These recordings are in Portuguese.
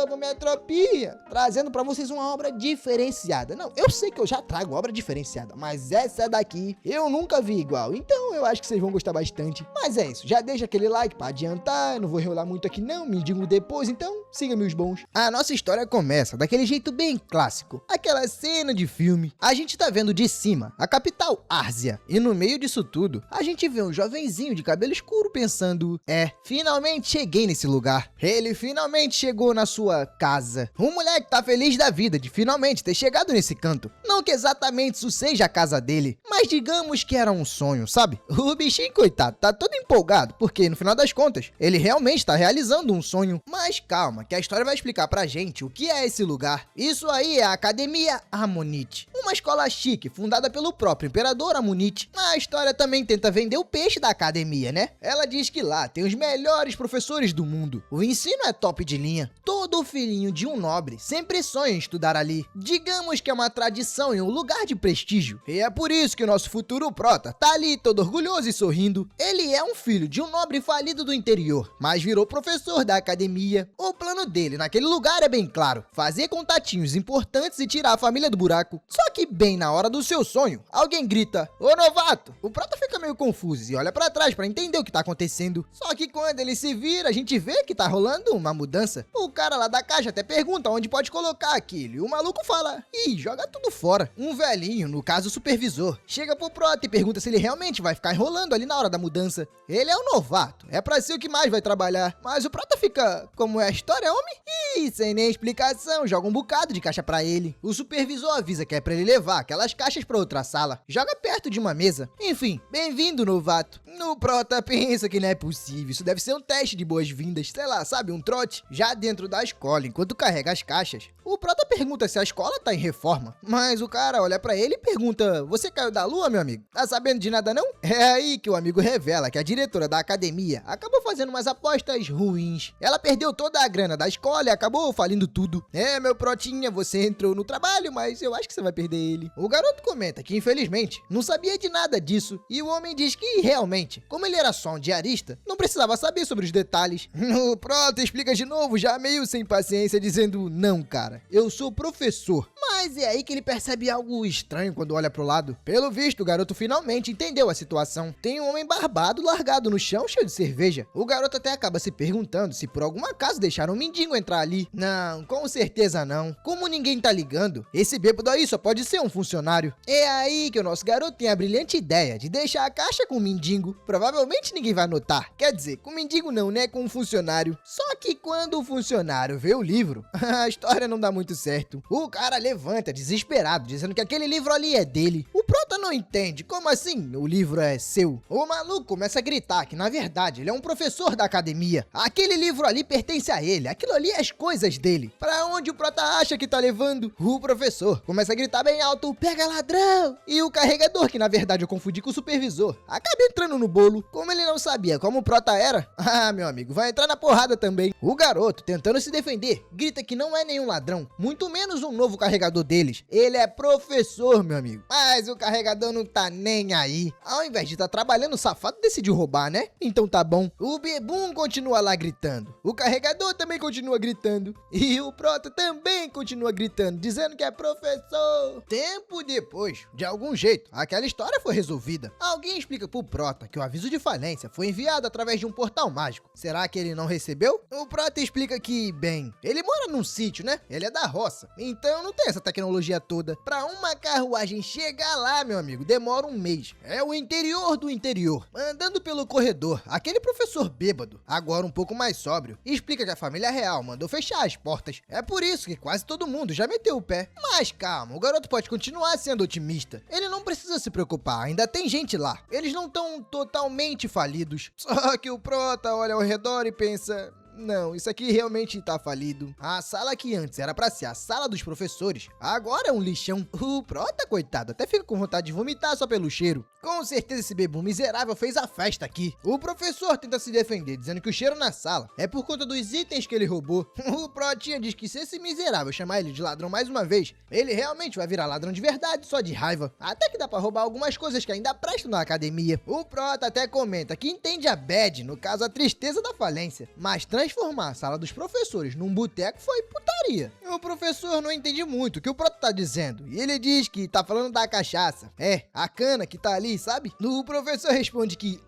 novo, Metropia, trazendo pra vocês uma obra diferenciada. Não, eu sei que eu já trago obra diferenciada, mas essa daqui eu nunca vi igual, então eu acho que vocês vão gostar bastante. Mas é isso, já deixa aquele like pra adiantar, eu não vou enrolar muito aqui não, me digam depois, então siga-me os bons. A nossa história começa daquele jeito bem clássico, aquela cena de filme. A gente tá vendo de cima a capital Árzia, e no meio disso tudo, a gente vê um jovenzinho de cabelo escuro pensando, finalmente cheguei nesse lugar. Ele finalmente chegou na sua casa. Um moleque tá feliz da vida de finalmente ter chegado nesse canto. Não que exatamente isso seja a casa dele, mas digamos que era um sonho, sabe? O bichinho, coitado, tá todo empolgado, porque no final das contas, ele realmente tá realizando um sonho. Mas calma, que a história vai explicar pra gente o que é esse lugar. Isso aí é a Academia Amonite, uma escola chique fundada pelo próprio Imperador Amonite. A história também tenta vender o peixe da academia, né? Ela diz que lá tem os melhores professores do mundo. O ensino é top de linha. Todo filhinho de um nobre sempre sonha em estudar ali. Digamos que é uma tradição e um lugar de prestígio. E é por isso que o nosso futuro prota tá ali todo orgulhoso e sorrindo. Ele é um filho de um nobre falido do interior, mas virou professor da academia. O plano dele naquele lugar é bem claro: fazer contatinhos importantes e tirar a família do buraco. Só que bem na hora do seu sonho, alguém grita: "Ô novato!" O prota fica meio confuso e olha pra trás pra entender o que tá acontecendo. Só que quando ele se vira, a gente vê que tá rolando uma mudança. O cara lá da caixa até pergunta onde pode colocar aquilo, e o maluco fala: "Ih, joga tudo fora." Um velhinho, no caso o supervisor, chega pro prota e pergunta se ele realmente vai ficar enrolando ali na hora da mudança. Ele é um novato, é pra ser o que mais vai trabalhar. Mas o prota fica: "Como é a história, homem?" E sem nem explicação, joga um bocado de caixa pra ele. O supervisor avisa que é pra ele levar aquelas caixas pra outra sala. Joga perto de uma mesa. Enfim, bem-vindo, novato. No prota pensa que não é possível, isso deve ser um teste de boas-vindas, sei lá, sabe, um trote. Já dentro da escola, enquanto carrega as caixas, o prota pergunta se a escola tá em reforma, mas o cara olha pra ele e pergunta: "Você caiu da lua, meu amigo? Tá sabendo de nada não?" É aí que o amigo revela que a diretora da academia acabou fazendo umas apostas ruins. Ela perdeu toda a grana da escola e acabou falindo tudo. Meu protinha, você entrou no trabalho, mas eu acho que você vai perder ele. O garoto comenta que infelizmente não sabia de nada disso, e o homem diz que realmente, como ele era só um diarista, não precisava saber sobre os detalhes. O prota explica de novo, já meio sem paciência, dizendo: "Não, cara, eu sou professor." Mas é aí que ele percebe algo estranho quando olha pro lado. Pelo visto, o garoto finalmente entendeu a situação. Tem um homem barbado largado no chão, cheio de cerveja. O garoto até acaba se perguntando se por algum acaso deixaram um mendigo entrar ali. Não, com certeza não. Como ninguém tá ligando, esse bêbado aí só pode ser um funcionário. É aí que o nosso garoto tem a brilhante ideia de deixar a caixa com o mendigo. Provavelmente ninguém vai notar. Quer dizer, com o mendigo não, né? Com um funcionário. Só que quando o funcionário vê o livro, a história não dá muito certo. O cara levanta desesperado, dizendo que aquele livro ali é dele. O prota não entende. Como assim o livro é seu? O maluco começa a gritar que, na verdade, ele é um professor da academia. Aquele livro ali pertence a ele. Aquilo ali é as coisas dele. Pra onde o prota acha que tá levando? O professor começa a gritar bem alto: "Pega, ladrão!" E o carregador, que na verdade eu confundi com o supervisor, acaba entrando no bolo. Como ele não sabia como o prota era, meu amigo, vai entrar na porrada também. O garoto, tentando se defender, grita que não é nenhum ladrão, muito menos um novo carregador deles. Ele é professor, meu amigo. Mas o carregador não tá nem aí. Ao invés de estar trabalhando, o safado decidiu roubar, né? Então tá bom. O bebum continua lá gritando. O carregador também continua gritando. E o prota também continua gritando, dizendo que é professor. Tempo depois, de algum jeito, aquela história foi resolvida. Alguém explica pro prota que o aviso de falência foi enviado através de um portal mágico. Será que ele não recebeu? O prota explica que, bem, ele mora num sítio, né? Ele é da roça, então não tem essa tecnologia toda. Pra uma carruagem chegar lá, meu amigo, demora um mês. É o interior do interior. Andando pelo corredor, aquele professor bêbado, agora um pouco mais sóbrio, explica que a família real mandou fechar as portas. É por isso que quase todo mundo já meteu o pé. Mas calma, o garoto pode continuar sendo otimista. Ele não precisa se preocupar, ainda tem gente lá. Eles não estão totalmente falidos. Só que o prota olha ao redor e pensa: não, isso aqui realmente tá falido. A sala que antes era pra ser a sala dos professores, agora é um lixão. O prota, coitado, até fica com vontade de vomitar só pelo cheiro. Com certeza esse bebum miserável fez a festa aqui. O professor tenta se defender, dizendo que o cheiro na sala é por conta dos itens que ele roubou. O Protinha diz que se esse miserável chamar ele de ladrão mais uma vez, ele realmente vai virar ladrão de verdade, só de raiva. Até que dá pra roubar algumas coisas que ainda prestam na academia. O Prota até comenta que entende a bad, no caso a tristeza da falência, mas transformar a sala dos professores num boteco foi putaria. O professor não entende muito o que o Prota tá dizendo, e ele diz que tá falando da cachaça. A cana que tá ali, sabe? O professor responde que,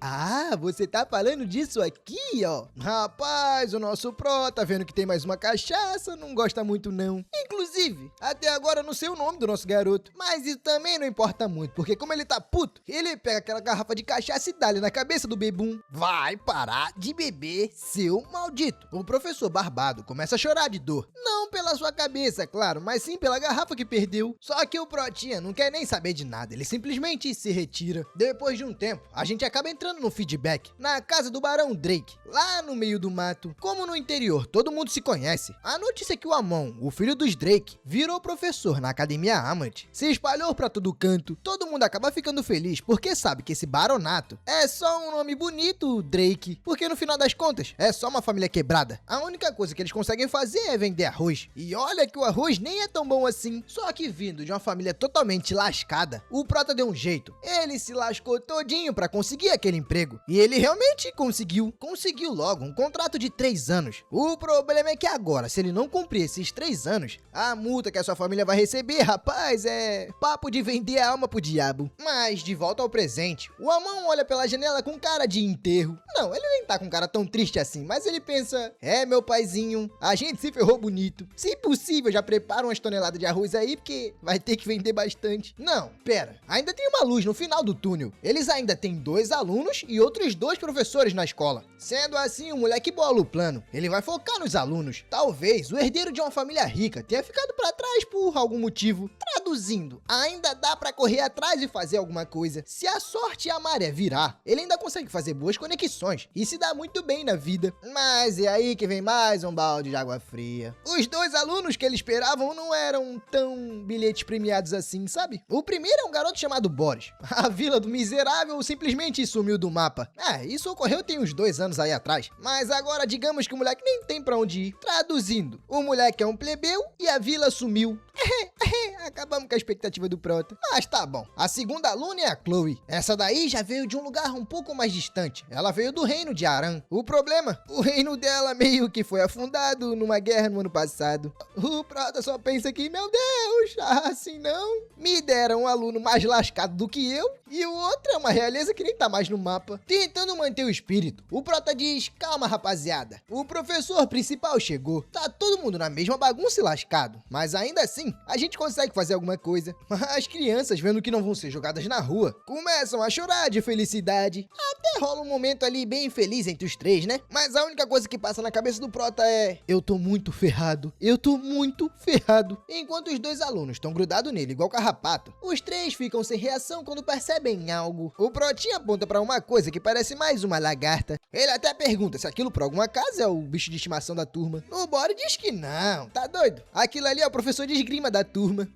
você tá falando disso aqui, ó. Rapaz, o nosso Prota, vendo que tem mais uma cachaça, não gosta muito não. Inclusive, até agora eu não sei o nome do nosso garoto, mas isso também não importa muito, porque como ele tá puto, ele pega aquela garrafa de cachaça e dá-lhe na cabeça do bebum. Vai parar de beber, seu maldito. O professor barbado começa a chorar de dor. Não pela sua cabeça, claro, mas sim pela garrafa que perdeu. Só que o Protinha não quer nem saber de nada, ele simplesmente se retira. Depois de um tempo, a gente acaba entrando no feedback, na casa do Barão Drake, lá no meio do mato. Como no interior todo mundo se conhece, a notícia é que o Amon, o filho dos Drake, virou professor na Academia Amant, se espalhou pra todo canto. Todo mundo acaba ficando feliz porque sabe que esse baronato é só um nome bonito, Drake, porque no final das contas é só uma família quebrada. A única coisa que eles conseguem fazer é vender arroz. E olha que o arroz nem é tão bom assim. Só que vindo de uma família totalmente lascada, o Prota deu um jeito. Ele se lascou todinho pra conseguir aquele emprego. E ele realmente conseguiu. Conseguiu logo um contrato de 3 anos. O problema é que agora, se ele não cumprir esses 3 anos, a multa que a sua família vai receber, rapaz, é papo de vender a alma pro diabo. Mas de volta ao presente, o Amon olha pela janela com cara de enterro. Não, ele nem tá com cara tão triste assim, mas ele pensa, meu paizinho, a gente se ferrou bonito. Se possível, já prepara umas toneladas de arroz aí, porque vai ter que vender bastante. Não, pera, ainda tem uma luz no final do túnel. Eles ainda têm 2 alunos e outros 2 professores na escola. Sendo assim, o moleque bola o plano. Ele vai focar nos alunos. Talvez o herdeiro de uma família rica tenha ficado pra trás por algum motivo. Traduzindo, ainda dá pra correr atrás e fazer alguma coisa. Se a sorte e a maré virar, ele ainda consegue fazer boas conexões e se dá muito bem na vida. Mas é aí que vem mais um balde de água fria. Os 2 alunos que ele esperavam não eram tão bilhetes premiados assim, sabe? O primeiro é um garoto chamado Boris. A vila do miserável simplesmente sumiu do mapa. Isso ocorreu tem uns 2 anos aí atrás. Mas agora digamos que o moleque nem tem pra onde ir. Traduzindo, o moleque é um plebeu e a vila sumiu. Acabamos com a expectativa do Prota. Mas tá bom. A segunda aluna é a Chloe. Essa daí já veio de um lugar um pouco mais distante. Ela veio do reino de Aran. O problema? O reino dela meio que foi afundado numa guerra no ano passado. O Prota só pensa que, meu Deus, assim não. Me deram um aluno mais lascado do que eu. E o outro é uma realeza que nem tá mais no mapa. Tentando manter o espírito, o Prota diz, calma rapaziada. O professor principal chegou. Tá todo mundo na mesma bagunça e lascado. Mas ainda assim, a gente consegue fazer alguma coisa. As crianças, vendo que não vão ser jogadas na rua, começam a chorar de felicidade. Até rola um momento ali bem feliz entre os 3, né? Mas a única coisa que passa na cabeça do Prota é, eu tô muito ferrado. Eu tô muito ferrado. Enquanto os 2 alunos estão grudados nele igual carrapato, os 3 ficam sem reação quando percebem algo. O Protinha aponta pra uma coisa que parece mais uma lagarta. Ele até pergunta se aquilo por algum acaso é o bicho de estimação da turma. O Bori diz que não, tá doido? Aquilo ali é o professor de esgrima da turma.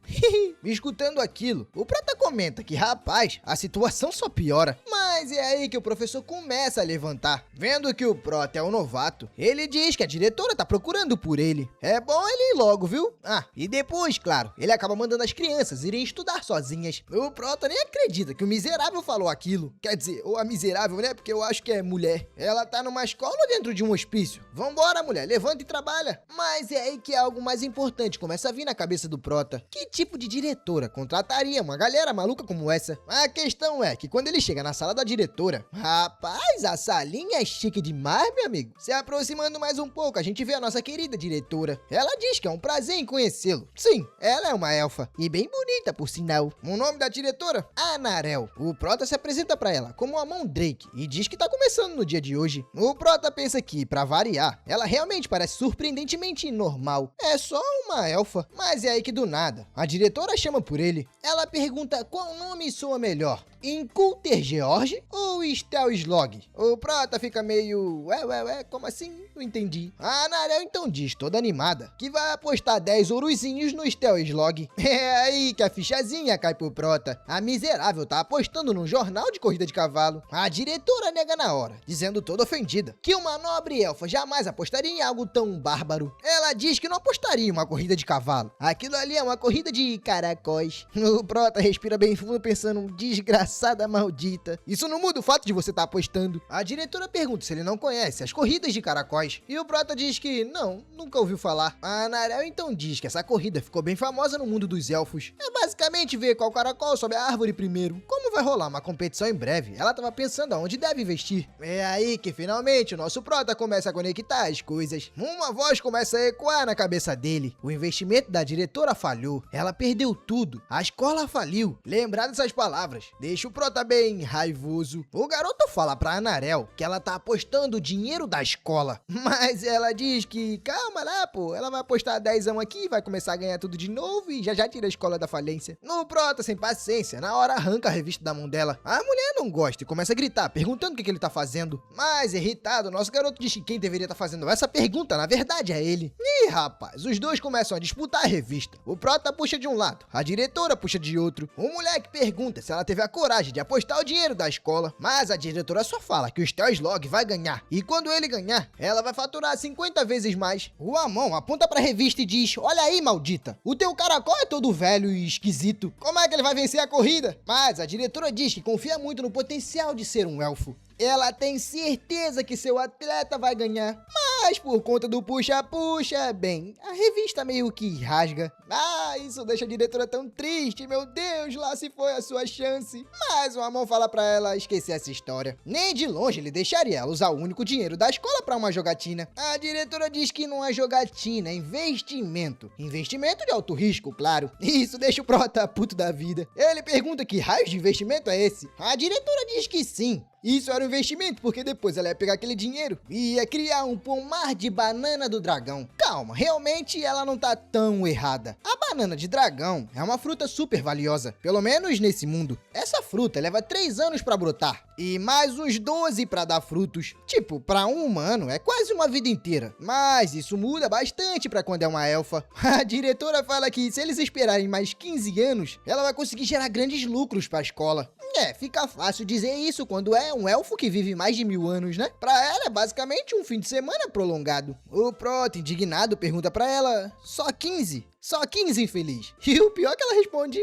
Escutando aquilo, o Prota comenta que, rapaz, a situação só piora. Mas é aí que o professor começa a levantar. Vendo que o Prota é um novato, ele diz que a diretora tá procurando por ele. É bom ele ir logo, viu? E depois, claro, ele acaba mandando as crianças irem estudar sozinhas. O Prota nem acredita que o miserável falou aquilo. Quer dizer, ou a miserável, né? Porque eu acho que é mulher. Ela tá numa escola ou dentro de um hospício? Vambora, mulher, levanta e trabalha. Mas é aí que algo mais importante começa a vir na cabeça do Prota. Que tipo de diretora contrataria uma galera maluca como essa? A questão é que quando ele chega na sala da diretora, rapaz, a salinha é chique demais, meu amigo. Se aproximando mais um pouco, a gente vê a nossa querida diretora. Ela diz que é um prazer em conhecê-lo. Sim, ela é uma elfa. E bem bonita, por sinal. O nome da diretora? Anarel. O Prota se apresenta pra ela como Amon Drake e diz que tá começando no dia de hoje. O Prota pensa que, pra variar, ela realmente parece surpreendentemente totalmente normal. É só uma elfa. Mas é aí que do nada, a diretora chama por ele. Ela pergunta qual nome soa melhor. Inculter George ou Stel Slog? O Prota fica meio... Ué, como assim? Não entendi. A Anarel então diz, toda animada, que vai apostar 10 ouruzinhos no Stel Slog. É aí que a fichazinha cai pro Prota. A miserável tá apostando num jornal de corrida de cavalo. A diretora nega na hora, dizendo toda ofendida, que uma nobre elfa jamais apostaria em algo tão bárbaro. Ela diz que não apostaria em uma corrida de cavalo. Aquilo ali é uma corrida de caracóis. O Prota respira bem fundo pensando, desgraçada maldita. Isso não muda o fato de você estar apostando. A diretora pergunta se ele não conhece as corridas de caracóis. E o Prota diz que não, nunca ouviu falar. A Anarel então diz que essa corrida ficou bem famosa no mundo dos elfos. É basicamente ver qual caracol sobe a árvore primeiro. Como vai rolar uma competição em breve, ela tava pensando aonde deve investir. É aí que finalmente o nosso Prota começa a conectar as coisas. Uma voz começa a ecoar na cabeça dele. O investimento da diretora falhou. Ela perdeu tudo. A escola faliu. Lembrar dessas palavras deixa o Prota bem raivoso. O garoto fala pra Anarel que ela tá apostando o dinheiro da escola. Mas ela diz que, calma lá, pô, ela vai apostar 10 aqui, vai começar a ganhar tudo de novo e já tira a escola da falência. No Prota, sem paciência, na hora arranca a revista da mão dela. A mulher não gosta e começa a gritar, perguntando o que ele tá fazendo. Mas, irritado, nosso garoto diz que quem deveria estar fazendo essa pergunta, na verdade, é ele. Ih, rapaz, os dois começam a disputar a revista. O Prota puxa de um lado, a diretora puxa de outro. O moleque pergunta se ela teve a coragem de apostar o dinheiro da escola, mas a diretora só fala que o Stel Slog vai ganhar. E quando ele ganhar, ela vai faturar 50 vezes mais. O Amon aponta pra revista e diz, olha aí, maldita, o teu caracol é todo velho e esquisito. Como é que ele vai vencer a corrida? Mas a diretora diz que confia muito no potencial de ser um elfo. Ela tem certeza que seu atleta vai ganhar, mas por conta do puxa-puxa, bem, a revista meio que rasga. Ah, isso deixa a diretora tão triste, meu Deus, lá se foi a sua chance. Mas o Amon fala pra ela esquecer essa história. Nem de longe ele deixaria ela usar o único dinheiro da escola pra uma jogatina. A diretora diz que não é jogatina, é investimento. Investimento de alto risco, claro. Isso deixa o Prota puto da vida. Ele pergunta que raio de investimento é esse? A diretora diz que sim. Isso era um investimento, porque depois ela ia pegar aquele dinheiro e ia criar um pomar de banana do dragão. Calma, realmente ela não tá tão errada. A banana de dragão é uma fruta super valiosa, pelo menos nesse mundo. Essa fruta leva 3 anos pra brotar e mais uns 12 pra dar frutos. Tipo, pra um humano é quase uma vida inteira. Mas isso muda bastante pra quando é uma elfa. A diretora fala que se eles esperarem mais 15 anos, ela vai conseguir gerar grandes lucros pra escola. Fica fácil dizer isso quando é um elfo que vive mais de 1000 anos, né? Pra ela é basicamente um fim de semana prolongado. O Prota, indignado, pergunta pra ela, só 15? Só 15, infeliz. E o pior é que ela responde,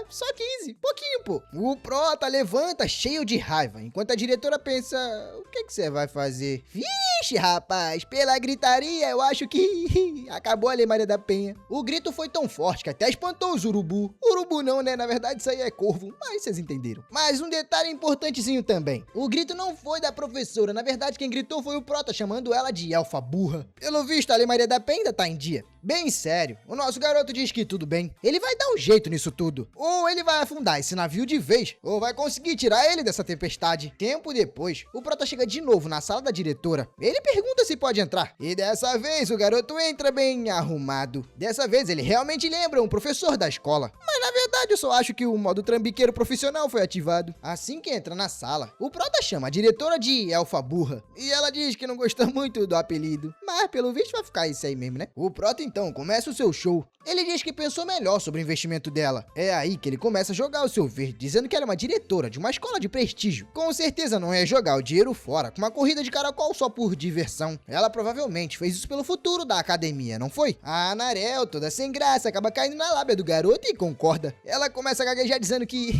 só 15, pouquinho, pô. O Prota levanta cheio de raiva, enquanto a diretora pensa, o que você vai fazer? Vixe, rapaz, pela gritaria eu acho que acabou a Lei Maria da Penha. O grito foi tão forte que até espantou os urubu. Urubu não, né? Na verdade isso aí é corvo, mas vocês entenderam. Mas um detalhe importantezinho também. O grito não foi da professora, na verdade quem gritou foi o Prota, chamando ela de elfa burra. Pelo visto, a Lei Maria da Penha ainda tá em dia. Bem sério, o nosso garoto diz que tudo bem. Ele vai dar um jeito nisso tudo. Ou ele vai afundar esse navio de vez, ou vai conseguir tirar ele dessa tempestade. Tempo depois, o Prota chega de novo na sala da diretora. Ele pergunta se pode entrar. E dessa vez, o garoto entra bem arrumado. Dessa vez, ele realmente lembra um professor da escola. Mas na verdade, eu só acho que o modo trambiqueiro profissional foi ativado. Assim que entra na sala, o Prota chama a diretora de elfa burra. E ela diz que não gosta muito do apelido. Mas pelo visto vai ficar isso aí mesmo, né? O Prota então começa o seu show. Ele diz que pensou melhor sobre o investimento dela. É aí que ele começa a jogar o seu verde, dizendo que ela é uma diretora de uma escola de prestígio. Com certeza não é jogar o dinheiro fora com uma corrida de caracol só por diversão. Ela provavelmente fez isso pelo futuro da academia, não foi? A Anarel, toda sem graça, acaba caindo na lábia do garoto e concorda. Ela começa a gaguejar dizendo que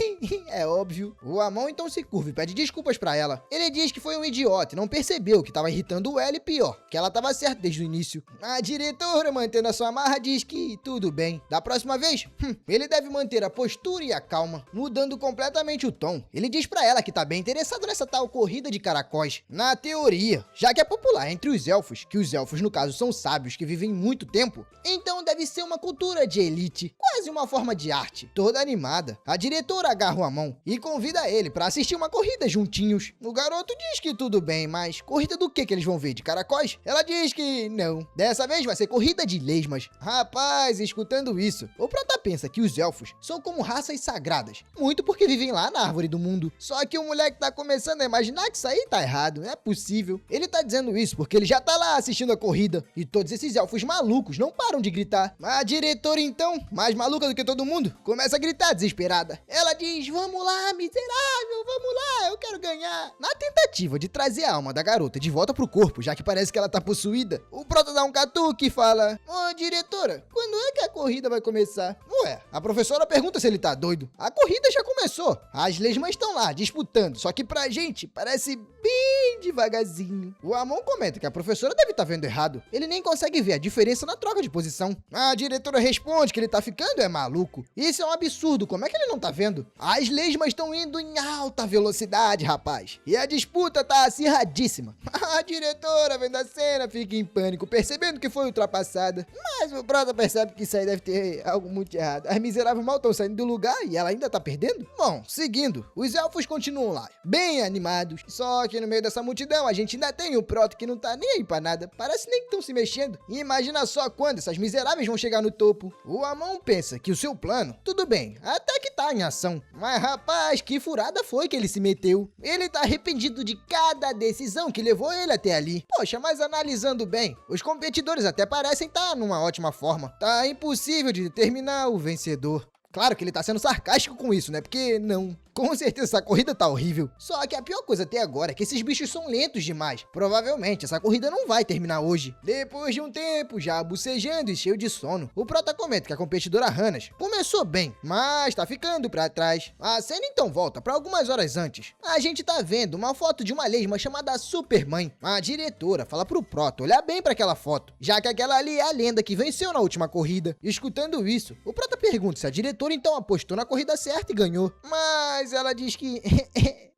é óbvio. O Amon então se curva e pede desculpas pra ela. Ele diz que foi um idiota e não percebeu que tava irritando ela e pior, que ela tava certa desde o início. A diretora, mantendo a sua amarra, diz que tudo bem. Da próxima vez, ele deve manter a postura e a calma, mudando completamente o tom. Ele diz pra ela que tá bem interessado nessa tal corrida de caracóis. Na teoria, já que é popular entre os elfos, que os elfos no caso são sábios que vivem muito tempo, então deve ser uma cultura de elite, quase uma forma de arte. Toda animada, a diretora agarra o Amon e convida ele pra assistir uma corrida juntinhos. O garoto diz que tudo bem, mas corrida do que eles vão ver? De caracóis? Ela diz que não. Dessa vez vai ser corrida de lesmas. Rapaz, escutando isso, o prota pensa que os elfos são como raças sagradas, muito porque vivem lá na árvore do mundo. Só que o moleque tá começando a imaginar que isso aí tá errado, não é possível. Ele tá dizendo isso porque ele já tá lá assistindo a corrida e todos esses elfos malucos não param de gritar. A diretora então, mais maluca do que todo mundo, começa a gritar desesperada. Ela diz: vamos lá, miserável, vamos lá, eu quero ganhar. Na tentativa de trazer a alma da garota de volta pro corpo, já que parece que ela tá possuída, o prota dá um catuque e fala: ô diretora, quando é que a corrida vai começar? Ué, a professora pergunta se ele tá doido. A corrida já começou. As lesmas estão lá, disputando, só que pra gente parece bem devagarzinho. O Amon comenta que a professora deve estar vendo errado. Ele nem consegue ver a diferença na troca de posição. A diretora responde que ele tá ficando maluco. Isso é um absurdo, como é que ele não tá vendo? As lesmas estão indo em alta velocidade, rapaz. E a disputa tá acirradíssima. A diretora, vendo a cena, fica em pânico, percebendo que foi ultrapassada. Mas o prota percebe que isso aí deve ter algo muito errado. As miseráveis mal estão saindo do lugar e ela ainda tá perdendo? Bom, seguindo, os elfos continuam lá, bem animados. Só que no meio dessa multidão, a gente ainda tem o prota que não tá nem aí pra nada. Parece nem que estão se mexendo. E imagina só quando essas miseráveis vão chegar no topo. O Amon pensa que o seu plano, tudo bem, até que tá em ação. Mas rapaz, que furada foi que ele se meteu. Ele tá arrependido de cada decisão que levou ele até ali. Poxa, mas analisando bem, os competidores até parecem estar numa ótima forma. Tá impossível de determinar o vencedor. Claro que ele tá sendo sarcástico com isso, né? Porque não. Com certeza essa corrida tá horrível. Só que a pior coisa até agora é que esses bichos são lentos demais. Provavelmente essa corrida não vai terminar hoje. Depois de um tempo, já bocejando e cheio de sono, o prota comenta que a competidora Hannas começou bem, mas tá ficando pra trás. A cena então volta pra algumas horas antes. A gente tá vendo uma foto de uma lesma chamada Supermãe. A diretora fala pro prota olhar bem pra aquela foto, já que aquela ali é a lenda que venceu na última corrida. Escutando isso, o prota pergunta se a diretora então apostou na corrida certa e ganhou. Mas ela diz que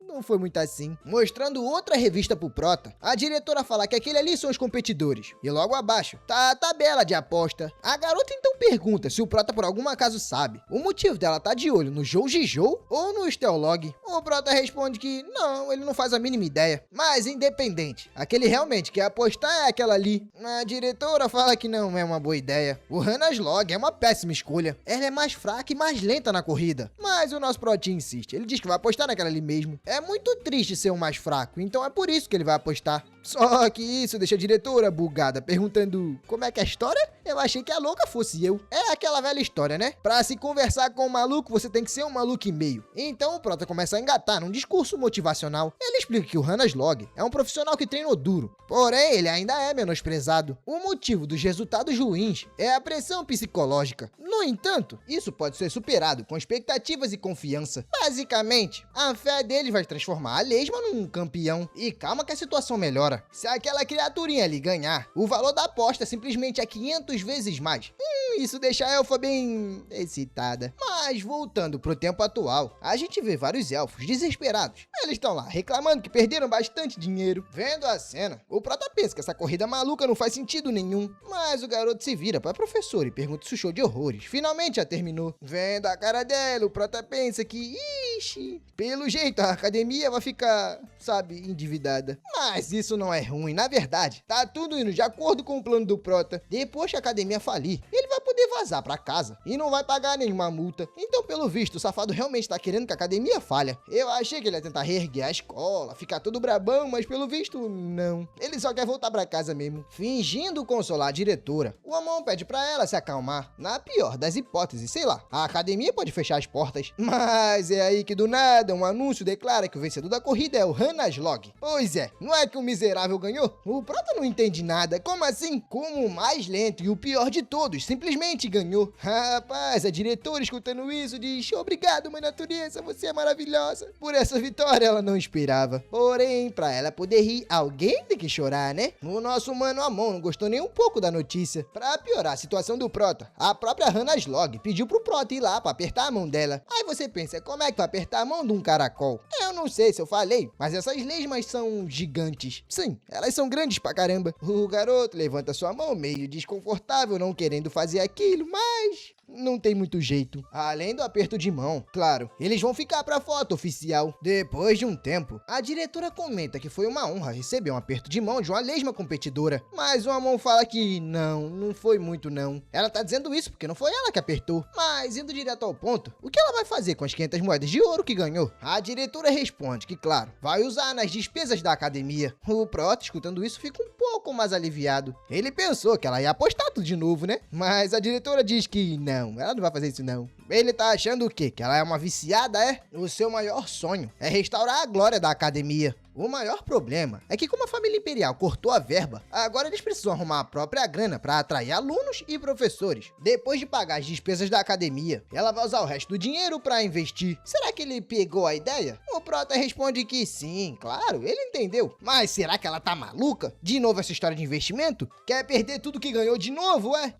não foi muito assim. Mostrando outra revista pro prota, a diretora fala que aquele ali são os competidores. E logo abaixo tá a tabela de aposta. A garota então pergunta se o prota por algum acaso sabe o motivo dela tá de olho no Joujijou ou no Stellog. O prota responde que não, ele não faz a mínima ideia. Mas independente, aquele realmente quer apostar é aquela ali. A diretora fala que não é uma boa ideia. O Hannaslog é uma péssima escolha. Ela é mais fraca e mais lenta na corrida. Mas o nosso protinho insiste. Ele diz que vai apostar naquela ali mesmo. É muito triste ser o mais fraco, então é por isso que ele vai apostar. Só que isso deixa a diretora bugada, perguntando como é que é a história? Eu achei que a louca fosse eu. É aquela velha história, né? Pra se conversar com um maluco, você tem que ser um maluco e meio. Então o prota começa a engatar num discurso motivacional. Ele explica que o Hannaslog é um profissional que treinou duro, porém ele ainda é menosprezado. O motivo dos resultados ruins é a pressão psicológica. No entanto, isso pode ser superado com expectativas e confiança. Basicamente, a fé dele vai transformar a lesma num campeão. E calma que a situação melhora. Se aquela criaturinha ali ganhar, o valor da aposta simplesmente é 500 vezes mais. Isso deixa a elfa bem excitada. Mas voltando pro tempo atual, a gente vê vários elfos desesperados. Eles estão lá reclamando que perderam bastante dinheiro. Vendo a cena, o prota pensa que essa corrida maluca não faz sentido nenhum. Mas o garoto se vira pra professora e pergunta se o show de horrores finalmente já terminou. Vendo a cara dela, o prota pensa que, ixi, pelo jeito a academia vai ficar, sabe, endividada. Mas isso não é ruim, na verdade, tá tudo indo de acordo com o plano do prota. Depois que a academia falir, ele vai poder vazar pra casa e não vai pagar nenhuma multa. Então, pelo visto, o safado realmente tá querendo que a academia falha. Eu achei que ele ia tentar reerguer a escola, ficar todo brabão, mas pelo visto, não. Ele só quer voltar pra casa mesmo. Fingindo consolar a diretora, o Amon pede pra ela se acalmar. Na pior das hipóteses, sei lá, a academia pode fechar as portas. Mas é aí que do nada um anúncio declara que o vencedor da corrida é o Hannaslog. Pois é, não é que o miserável ganhou? O prota não entende nada. Como assim? Como o mais lento e o pior de todos simplesmente ganhou. Rapaz, a diretora, escutando isso, diz: obrigado, mãe natureza, você é maravilhosa. Por essa vitória ela não esperava. Porém, pra ela poder rir, alguém tem que chorar, né? O nosso mano Amon não gostou nem um pouco da notícia. Pra piorar a situação do Prota, a própria Hannah Slog pediu pro Prota ir lá pra apertar a mão dela. Aí você pensa, como é que vai apertar a mão de um caracol? Eu não sei se eu falei, mas essas lesmas são gigantes. Sim, elas são grandes pra caramba. O garoto levanta sua mão meio desconfortável, não querendo fazer aquilo, mas não tem muito jeito. Além do aperto de mão, claro, eles vão ficar pra foto oficial. Depois de um tempo, a diretora comenta que foi uma honra receber um aperto de mão de uma lesma competidora. Mas o Amon fala que não foi muito não. Ela tá dizendo isso porque não foi ela que apertou. Mas indo direto ao ponto, o que ela vai fazer com as 500 moedas de ouro que ganhou? A diretora responde que, claro, vai usar nas despesas da academia. O Prota, escutando isso, fica um pouco mais aliviado. Ele pensou que ela ia apostar tudo de novo, né? Mas a diretora diz que não, ela não vai fazer isso não. Ele tá achando o quê? Que ela é uma viciada, é? O seu maior sonho é restaurar a glória da academia. O maior problema é que, como a família imperial cortou a verba, agora eles precisam arrumar a própria grana para atrair alunos e professores. Depois de pagar as despesas da academia, ela vai usar o resto do dinheiro para investir. Será que ele pegou a ideia? O Prota responde que sim, claro, ele entendeu. Mas será que ela tá maluca? De novo essa história de investimento? Quer perder tudo que ganhou de novo, é?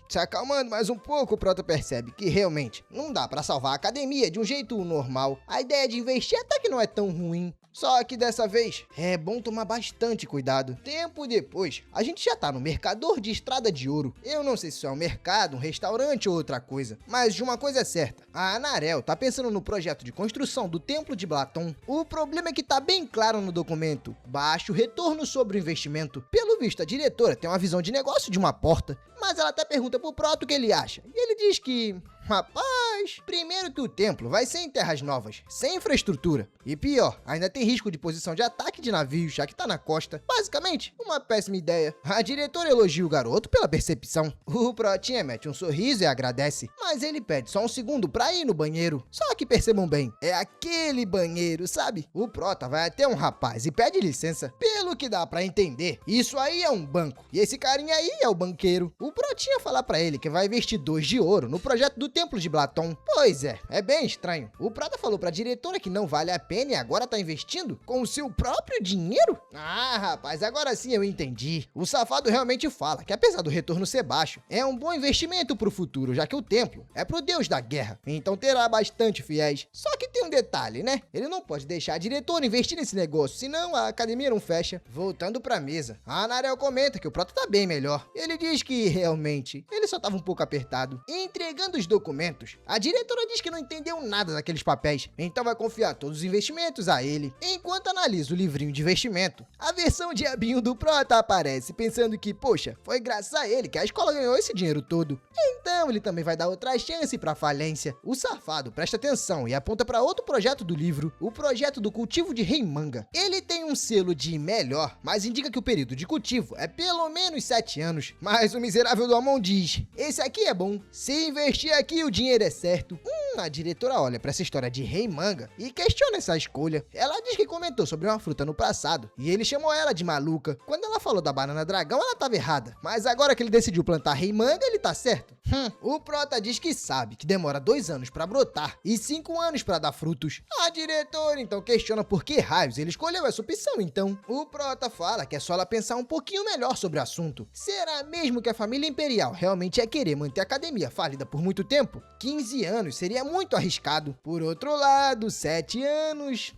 Se acalmando mais um pouco, o Prota percebe que realmente não dá para salvar a academia de um jeito normal. A ideia de investir até que não é tão ruim. Só que dessa vez, é bom tomar bastante cuidado. Tempo depois, a gente já tá no Mercador de Estrada de Ouro. Eu não sei se isso é um mercado, um restaurante ou outra coisa, mas de uma coisa é certa. A Anarel tá pensando no projeto de construção do Templo de Blaton. O problema é que tá bem claro no documento: baixo retorno sobre o investimento. Pelo visto, a diretora tem uma visão de negócio de uma porta, mas ela até pergunta pro Proto o que ele acha. E ele diz que... rapaz, primeiro que o templo vai ser em terras novas, sem infraestrutura. E pior, ainda tem risco de posição de ataque de navios, já que tá na costa. Basicamente, uma péssima ideia. A diretora elogia o garoto pela percepção. O Protinha mete um sorriso e agradece, mas ele pede só um segundo pra ir no banheiro. Só que percebam bem, é aquele banheiro, sabe? O Prota vai até um rapaz e pede licença. Pelo que dá pra entender, isso aí é um banco, e esse carinha aí é o banqueiro. O Protinha fala pra ele que vai investir 2 de ouro no projeto do Templo de Blaton. Pois é bem estranho. O Prota falou pra diretora que não vale a pena e agora tá investindo com o seu próprio dinheiro? Ah, rapaz, agora sim eu entendi. O safado realmente fala que, apesar do retorno ser baixo, é um bom investimento pro futuro, já que o templo é pro deus da guerra, então terá bastante fiéis. Só que tem um detalhe, né? Ele não pode deixar a diretora investir nesse negócio, senão a academia não fecha. Voltando pra mesa, a Anarel comenta que o Prota tá bem melhor. Ele diz que, realmente, ele só tava um pouco apertado. Entregando os documentos, a diretora diz que não entendeu nada daqueles papéis, então vai confiar todos os investimentos a ele. Enquanto analisa o livrinho de investimento, a versão diabinho do Prota aparece, pensando que, poxa, foi graças a ele que a escola ganhou esse dinheiro todo. Então ele também vai dar outra chance pra falência. O safado presta atenção e aponta pra outro projeto do livro, o projeto do cultivo de Reimanga. Ele tem um selo de melhor, mas indica que o período de cultivo é pelo menos 7 anos. Mas o miserável do Amon diz: esse aqui é bom, se investir aqui o dinheiro é certo. A diretora olha pra essa história de Reimanga e questiona essa escolha. Ela diz que comentou sobre uma fruta no passado e ele chamou ela de maluca. Quando ela falou da banana dragão, ela tava errada, mas agora que ele decidiu plantar Reimanga, ele tá certo. O Prota diz que sabe que demora 2 anos pra brotar e 5 anos pra dar frutos. A diretora então questiona por que raios ele escolheu essa opção então. O Prota fala que é só ela pensar um pouquinho melhor sobre o assunto. Será mesmo que a família imperial realmente ia querer manter a academia falida por muito tempo? 15 anos seria muito arriscado. Por outro lado, 7 anos...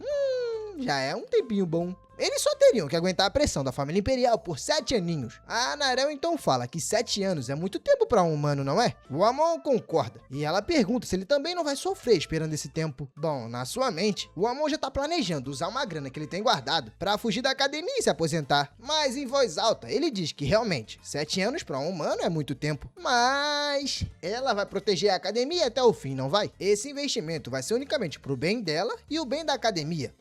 já é um tempinho bom. Eles só teriam que aguentar a pressão da família imperial por 7 aninhos. A Anarel então fala que 7 anos é muito tempo para um humano, não é? O Amon concorda, e ela pergunta se ele também não vai sofrer esperando esse tempo. Bom, na sua mente, o Amon já tá planejando usar uma grana que ele tem guardado para fugir da academia e se aposentar. Mas em voz alta, ele diz que realmente 7 anos para um humano é muito tempo. Mas ela vai proteger a academia até o fim, não vai? Esse investimento vai ser unicamente pro bem dela e o bem da academia.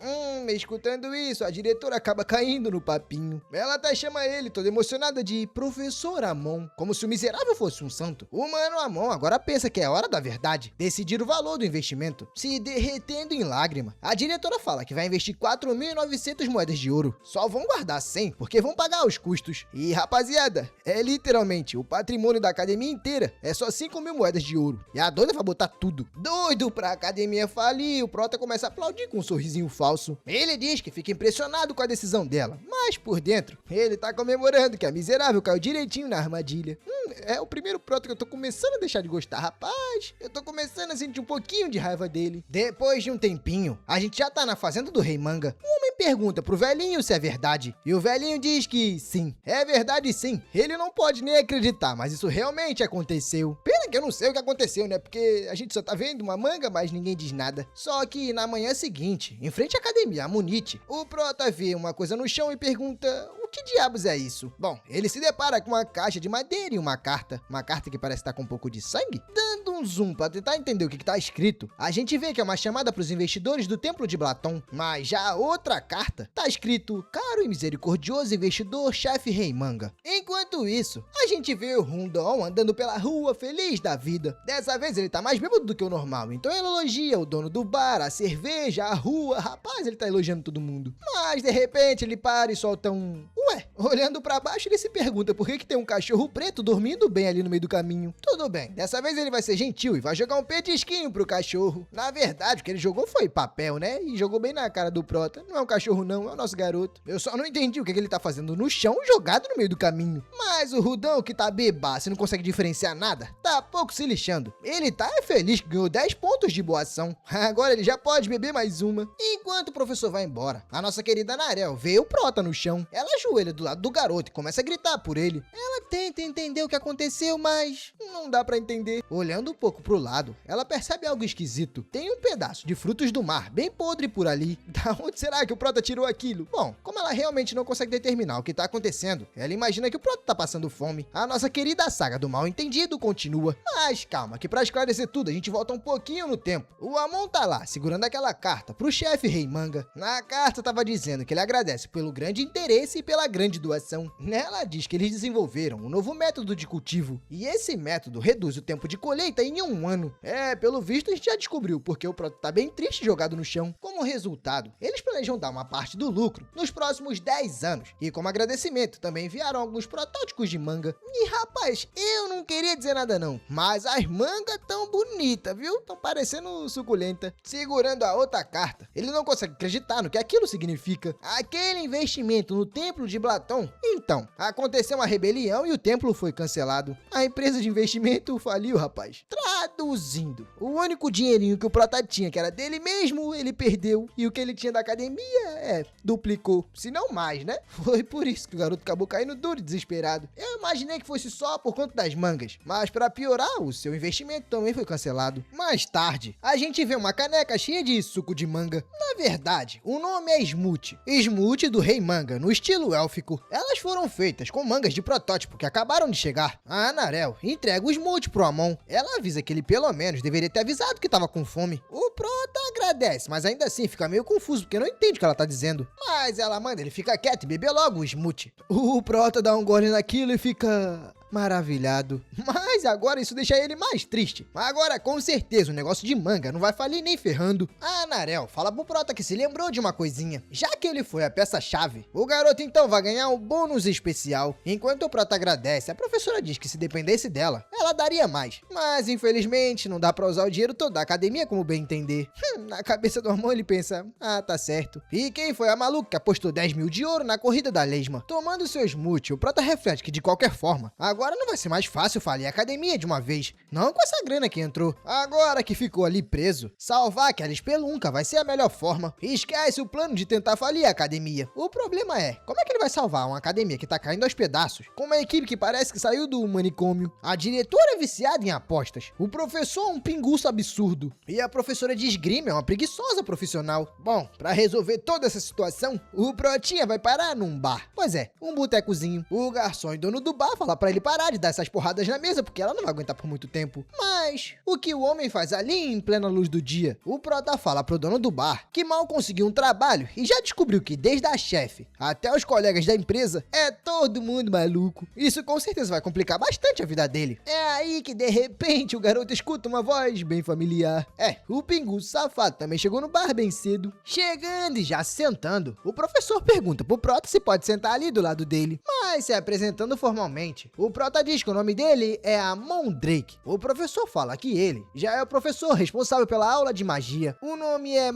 Escutando isso, a diretora diretora acaba caindo no papinho. Ela até chama ele, toda emocionada, de Professor Amon, como se o miserável fosse um santo. O mano Amon agora pensa que é hora da verdade, decidir o valor do investimento, se derretendo em lágrima. A diretora fala que vai investir 4.900 moedas de ouro. Só vão guardar 100, porque vão pagar os custos. E rapaziada, é literalmente o patrimônio da academia inteira. É só 5.000 moedas de ouro. E a doida vai botar tudo. Doido pra academia falir, o Prota começa a aplaudir com um sorrisinho falso. Ele diz que fica impressionado com a decisão dela, mas por dentro, ele tá comemorando que a miserável caiu direitinho na armadilha. É o primeiro Prota que eu tô começando a deixar de gostar, rapaz. Eu tô começando a sentir um pouquinho de raiva dele. Depois de um tempinho, a gente já tá na fazenda do Rei Manga. O homem pergunta pro velhinho se é verdade. E o velhinho diz que sim, é verdade sim. Ele não pode nem acreditar, mas isso realmente aconteceu. Pena que eu não sei o que aconteceu, né? Porque a gente só tá vendo uma manga, mas ninguém diz nada. Só que na manhã seguinte, em frente à academia, a Munite, o Prota vê uma coisa no chão e pergunta: o que diabos é isso? Bom, ele se depara com uma caixa de madeira e uma carta que parece estar com um pouco de sangue. Dando um zoom para tentar entender o que tá escrito, a gente vê que é uma chamada para os investidores do Templo de Blaton, mas já a outra carta tá escrito: caro e misericordioso investidor chefe Rei Manga. Enquanto isso, a gente vê o Rundon andando pela rua feliz da vida. Dessa vez ele tá mais bêbado do que o normal, então ele elogia o dono do bar, a cerveja, a rua. Rapaz, ele tá elogiando todo mundo. Mas de repente ele para e solta um: ué, olhando pra baixo ele se pergunta por que tem um cachorro preto dormindo bem ali no meio do caminho. Tudo bem, dessa vez ele vai ser gentil e vai jogar um petisquinho pro cachorro. Na verdade, o que ele jogou foi papel, né? E jogou bem na cara do Prota. Não é um cachorro não, é o nosso garoto. Eu só não entendi o que ele tá fazendo no chão jogado no meio do caminho. Mas o Rudão, que tá bebaço e não consegue diferenciar nada, tá pouco se lixando. Ele tá feliz que ganhou 10 pontos de boa ação. Agora ele já pode beber mais uma. Enquanto o professor vai embora, a nossa querida Narel vê o Prota no chão. Ela ajoelha do lado do garoto e começa a gritar por ele. Ela tenta entender o que aconteceu, mas não dá pra entender. Olhando um pouco pro lado, ela percebe algo esquisito. Tem um pedaço de frutos do mar bem podre por ali. Da onde será que o Prota tirou aquilo? Bom, como ela realmente não consegue determinar o que tá acontecendo, ela imagina que o Prota tá passando fome. A nossa querida saga do mal entendido continua. Mas calma, que pra esclarecer tudo a gente volta um pouquinho no tempo. O Amon tá lá, segurando aquela carta pro chefe Rei Manga. Na carta tava dizendo que ele agradece pelo grande interesse e pela grande doação. Nela diz que eles desenvolveram um novo método de cultivo, e esse método reduz o tempo de colheita em 1 ano. Pelo visto a gente já descobriu porque o Prota tá bem triste jogado no chão. Como resultado, eles planejam dar uma parte do lucro nos próximos 10 anos, e como agradecimento também enviaram alguns protótipos de manga. E rapaz, eu não queria dizer nada não, mas as mangas tão bonitas, viu? Tão parecendo suculenta. Segurando a outra carta, ele não consegue acreditar no que aquilo significa. Aquele investimento no Templo de Blaton. Então, aconteceu uma rebelião e o templo foi cancelado. A empresa de investimento faliu, rapaz. Traduzindo, o único dinheirinho que o Prota tinha, que era dele mesmo, ele perdeu. E o que ele tinha da academia, duplicou. Se não mais, né? Foi por isso que o garoto acabou caindo duro e desesperado. Eu imaginei que fosse só por conta das mangas, mas para piorar, o seu investimento também foi cancelado. Mais tarde, a gente vê uma caneca cheia de suco de manga. Na verdade, o nome é Smoothie. Smoothie do Rei Manga, no estilo élfico. Elas foram feitas com mangas de protótipo que acabaram de chegar. A Narel entrega o Smoothie pro Amon. Ela avisa que ele pelo menos deveria ter avisado que tava com fome. O Prota agradece, mas ainda assim fica meio confuso porque não entende o que ela tá dizendo. Mas ela manda ele ficar quieto e beber logo o Smoothie. O Prota dá um gole naquilo e fica maravilhado. Mas agora isso deixa ele mais triste. Agora com certeza o negócio de manga não vai falir nem ferrando. A Narel fala pro Prota que se lembrou de uma coisinha. Já que ele foi a peça-chave, o garoto então vai ganhar um bônus especial. Enquanto o Prota agradece, a professora diz que se dependesse dela, ela daria mais. Mas infelizmente não dá pra usar o dinheiro todo da academia como bem entender. Na cabeça do Amon ele pensa: tá certo. E quem foi a maluca que apostou 10 mil de ouro na corrida da lesma? Tomando seu smoothie, o Prota reflete que de qualquer forma, agora não vai ser mais fácil falir a academia de uma vez. Não com essa grana que entrou. Agora que ficou ali preso, salvar aquela espelunca vai ser a melhor forma. Esquece o plano de tentar falir a academia. O problema é, como é que ele vai salvar uma academia que tá caindo aos pedaços, com uma equipe que parece que saiu do manicômio? A diretora é viciada em apostas, o professor é um pinguço absurdo, e a professora de esgrima é uma preguiçosa profissional. Bom, pra resolver toda essa situação, o Protinha vai parar num bar. Pois é, um botecozinho. O garçom e dono do bar fala pra ele parar parar de dar essas porradas na mesa, porque ela não vai aguentar por muito tempo. Mas o que o homem faz ali em plena luz do dia? O prota fala pro dono do bar que mal conseguiu um trabalho e já descobriu que desde a chefe até os colegas da empresa é todo mundo maluco. Isso com certeza vai complicar bastante a vida dele. É aí que de repente o garoto escuta uma voz bem familiar. O Pingu safado também chegou no bar bem cedo. Chegando e já se sentando, o professor pergunta pro prota se pode sentar ali do lado dele. Mas se apresentando formalmente, o prota diz que o nome dele é Amon Drake. O professor fala que ele já é o professor responsável pela aula de magia. O nome é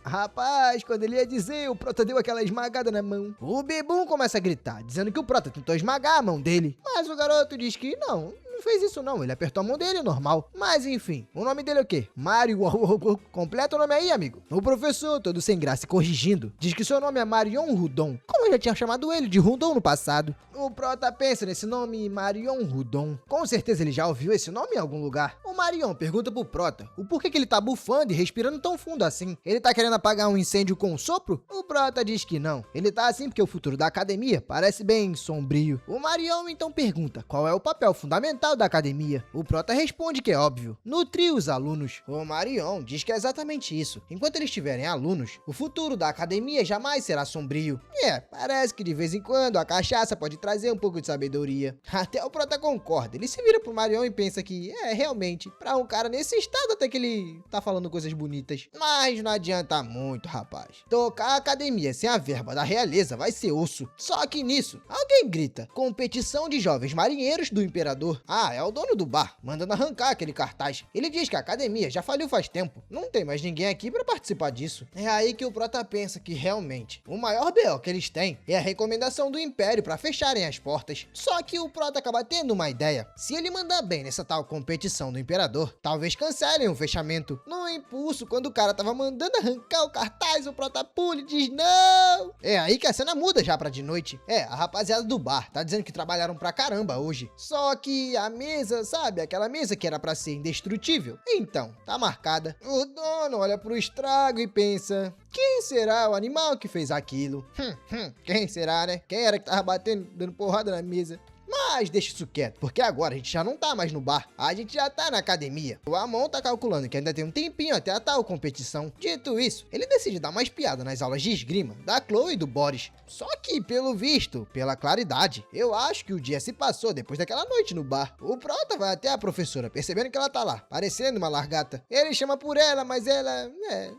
Rapaz, quando ele ia dizer, o prota deu aquela esmagada na mão. O bebum começa a gritar, dizendo que o prota tentou esmagar a mão dele. Mas o garoto diz que não fez isso não, ele apertou a mão dele, normal. Mas enfim, o nome dele é o quê? Mario. Completa o nome aí, amigo. O professor, todo sem graça e corrigindo, diz que seu nome é Marion Rudon, como eu já tinha chamado ele de Rudon no passado. O prota pensa nesse nome Marion Rudon. Com certeza ele já ouviu esse nome em algum lugar. O Marion pergunta pro prota o porquê que ele tá bufando e respirando tão fundo assim. Ele tá querendo apagar um incêndio com um sopro? O prota diz que não. Ele tá assim porque o futuro da academia parece bem sombrio. O Marion então pergunta qual é o papel fundamental da academia. O prota responde que é óbvio, nutrir os alunos. O Marion diz que é exatamente isso. Enquanto eles tiverem alunos, o futuro da academia jamais será sombrio. Parece que de vez em quando a cachaça pode trazer um pouco de sabedoria. Até o prota concorda. Ele se vira pro Marion e pensa que realmente, pra um cara nesse estado até que ele tá falando coisas bonitas. Mas não adianta muito, rapaz. Tocar a academia sem a verba da realeza vai ser osso. Só que nisso, alguém grita: competição de jovens marinheiros do imperador. É o dono do bar, mandando arrancar aquele cartaz. Ele diz que a academia já faliu faz tempo. Não tem mais ninguém aqui pra participar disso. É aí que o prota pensa que realmente o maior BO que eles têm é a recomendação do Império pra fecharem as portas. Só que o prota acaba tendo uma ideia. Se ele mandar bem nessa tal competição do Imperador, talvez cancelem o fechamento. No impulso, quando o cara tava mandando arrancar o cartaz, o prota pula e diz não. É aí que a cena muda já pra de noite. A rapaziada do bar tá dizendo que trabalharam pra caramba hoje. Só que a mesa, sabe? Aquela mesa que era pra ser indestrutível. Então, tá marcada. O dono olha pro estrago e pensa: quem será o animal que fez aquilo? Quem será, né? Quem era que tava batendo, dando porrada na mesa? Mas deixa isso quieto, porque agora a gente já não tá mais no bar, a gente já tá na academia. O Amon tá calculando que ainda tem um tempinho até a tal competição. Dito isso, ele decide dar uma espiada nas aulas de esgrima da Chloe e do Boris. Só que, pelo visto, pela claridade, eu acho que o dia se passou depois daquela noite no bar. O prota vai até a professora, percebendo que ela tá lá, parecendo uma largata. Ele chama por ela, mas ela,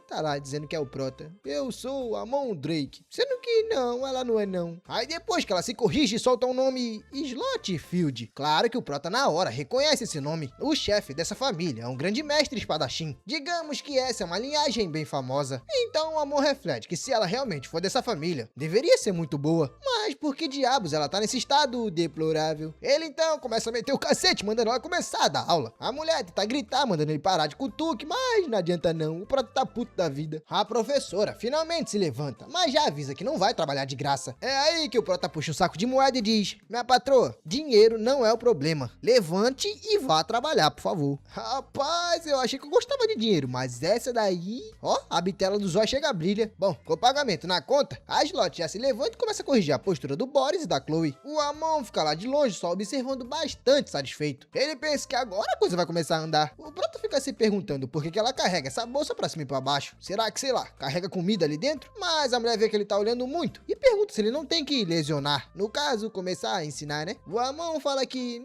tá lá dizendo que é o prota. Eu sou o Amon Drake. Sendo que não, ela não é não. Aí depois que ela se corrige e solta um nome Slotfield. Claro que o prota na hora reconhece esse nome. O chefe dessa família é um grande mestre espadachim. Digamos que essa é uma linhagem bem famosa. Então o Amon reflete que se ela realmente for dessa família, deveria ser muito boa. Mas por que diabos ela tá nesse estado deplorável? Ele então começa a meter o cacete, mandando ela começar a dar aula. A mulher tenta gritar, mandando ele parar de cutuque, mas não adianta não. O prota tá puto da vida. A professora finalmente se levanta, mas já avisa que não vai trabalhar de graça. É aí que o prota puxa um saco de moeda e diz: minha patroa, dinheiro não é o problema. Levante e vá trabalhar, por favor. Rapaz, eu achei que eu gostava de dinheiro, mas essa daí... a bitela do zóio chega a brilha. Bom, com o pagamento na conta, a Slot já se levanta e começa a corrigir a postura do Boris e da Chloe. O Amon fica lá de longe, só observando, bastante satisfeito. Ele pensa que agora a coisa vai começar a andar. O prota fica se perguntando por que ela carrega essa bolsa pra cima e pra baixo. Será que, sei lá, carrega comida ali dentro? Mas a mulher vê que ele tá olhando muito e pergunta se ele não tem que lesionar. No caso, começar a ensinar, né? O Amon fala que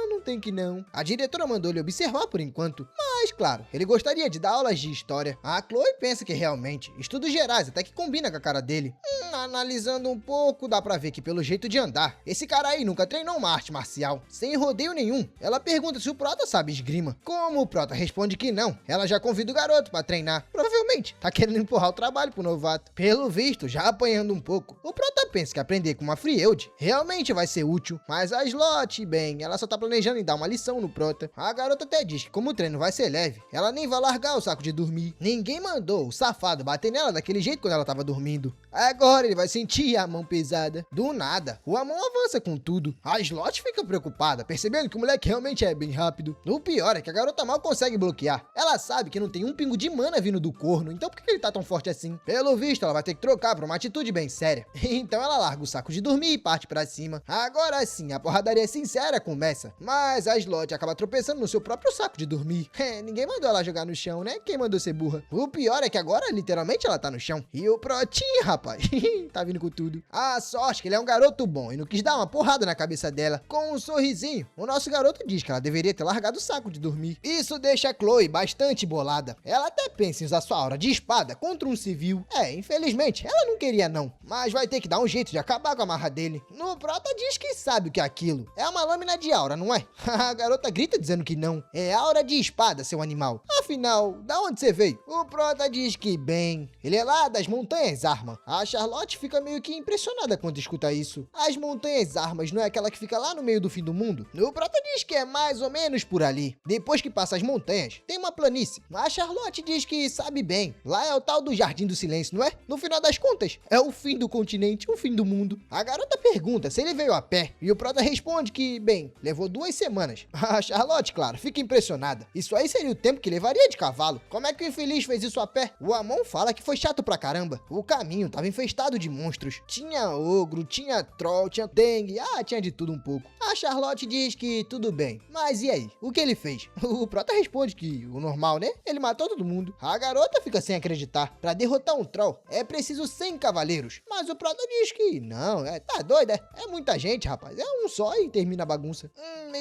não tem que não. A diretora mandou ele observar por enquanto, mas claro, ele gostaria de dar aulas de história. A Chloe pensa que realmente, estudos gerais até que combina com a cara dele. Analisando um pouco, dá pra ver que pelo jeito de andar, esse cara aí nunca treinou uma arte marcial, sem rodeio nenhum. Ela pergunta se o prota sabe esgrima. Como o prota responde que não, ela já convida o garoto pra treinar. Provavelmente tá querendo empurrar o trabalho pro novato. Pelo visto, já apanhando um pouco, o prota pensa que aprender com uma Frield realmente vai ser útil, mas a Slot, bem, ela só tá planejando em dar uma lição no prota. A garota até diz que como o treino vai ser leve, ela nem vai largar o saco de dormir. Ninguém mandou o safado bater nela daquele jeito quando ela tava dormindo. Agora ele vai sentir a mão pesada. Do nada, o Amon avança com tudo. A Slot fica preocupada, percebendo que o moleque realmente é bem rápido. O pior é que a garota mal consegue bloquear. Ela sabe que não tem um pingo de mana vindo do corno corno, então por que ele tá tão forte assim? Pelo visto, ela vai ter que trocar pra uma atitude bem séria. Então ela larga o saco de dormir e parte pra cima. Agora sim, a porradaria sincera começa. Mas a Slot acaba tropeçando no seu próprio saco de dormir. Ninguém mandou ela jogar no chão, né? Quem mandou ser burra? O pior é que agora, literalmente, ela tá no chão. E o Protinho, rapaz, tá vindo com tudo. A sorte que ele é um garoto bom e não quis dar uma porrada na cabeça dela. Com um sorrisinho, o nosso garoto diz que ela deveria ter largado o saco de dormir. Isso deixa a Chloe bastante bolada. Ela até pensa em usar sua aura de espada contra um civil. Infelizmente, ela não queria não, mas vai ter que dar um jeito de acabar com a marra dele. No Prota diz que sabe o que é aquilo. É uma lâmina de aura, não é? A garota grita dizendo que não. É aura de espada, seu animal. Afinal, da onde você veio? O Prota diz que, bem, ele é lá das Montanhas Arma. A Charlotte fica meio que impressionada quando escuta isso. As Montanhas Armas não é aquela que fica lá no meio do fim do mundo? O Prota diz que é mais ou menos por ali. Depois que passa as montanhas, tem uma planície. A Charlotte diz que sabe bem. Lá é o tal do Jardim do Silêncio, não é? No final das contas, é o fim do continente, o fim do mundo. A garota pergunta se ele veio a pé e o Prota responde que, bem, levou 2 semanas. A Charlotte, claro, fica impressionada. Isso aí seria o tempo que levaria de cavalo. Como é que o infeliz fez isso a pé? O Amon fala que foi chato pra caramba. O caminho tava infestado de monstros. Tinha ogro, tinha troll, tinha dengue, tinha de tudo um pouco. A Charlotte diz que tudo bem. Mas e aí? O que ele fez? O Prota responde que o normal, né? Ele matou todo mundo. A garota fica sem acreditar. Pra derrotar um troll, é preciso 100 cavaleiros. Mas o Prota diz que não, tá doido, é muita gente, rapaz. É um só e termina a bagunça.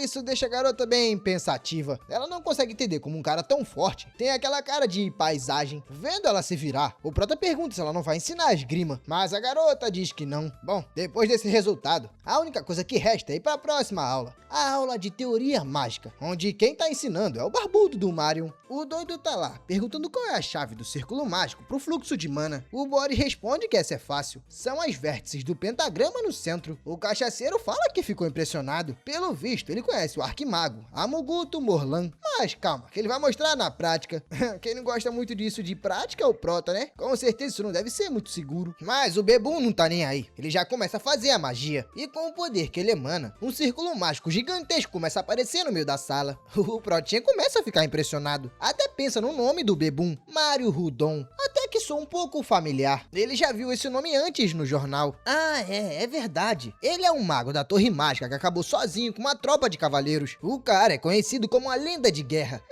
Isso deixa a garota bem pensativa. Ela não consegue entender como um cara tão forte tem aquela cara de paisagem. Vendo ela se virar, o Prota pergunta se ela não vai ensinar a esgrima. Mas a garota diz que não. Bom, depois desse resultado, a única coisa que resta é ir pra próxima aula. A aula de teoria mágica, onde quem tá ensinando é o barbudo do Marion. O doido tá lá, perguntando qual é a chave do círculo mágico pro fluxo de mana. O Boris responde que essa é fácil. São as vértices do pentagrama no centro. O cachaceiro fala que ficou impressionado. Pelo visto, ele conhece o arquimago, Amuguto Morlan. Mas calma, que ele vai mostrar na prática. Quem não gosta muito disso de prática é o Prota, né? Com certeza isso não deve ser muito seguro. Mas o Bebum não tá nem aí. Ele já começa a fazer a magia. E com o poder que ele emana, um círculo mágico gigantesco começa a aparecer no meio da sala. O Protinha começa a ficar impressionado. Até pensa no nome do Bebum, Mário Rudon. Até que sou um pouco familiar. Ele já viu esse nome antes no jornal. É verdade. Ele é um mago da Torre Mágica que acabou sozinho com uma tropa de cavaleiros. O cara é conhecido como a lenda de guerra.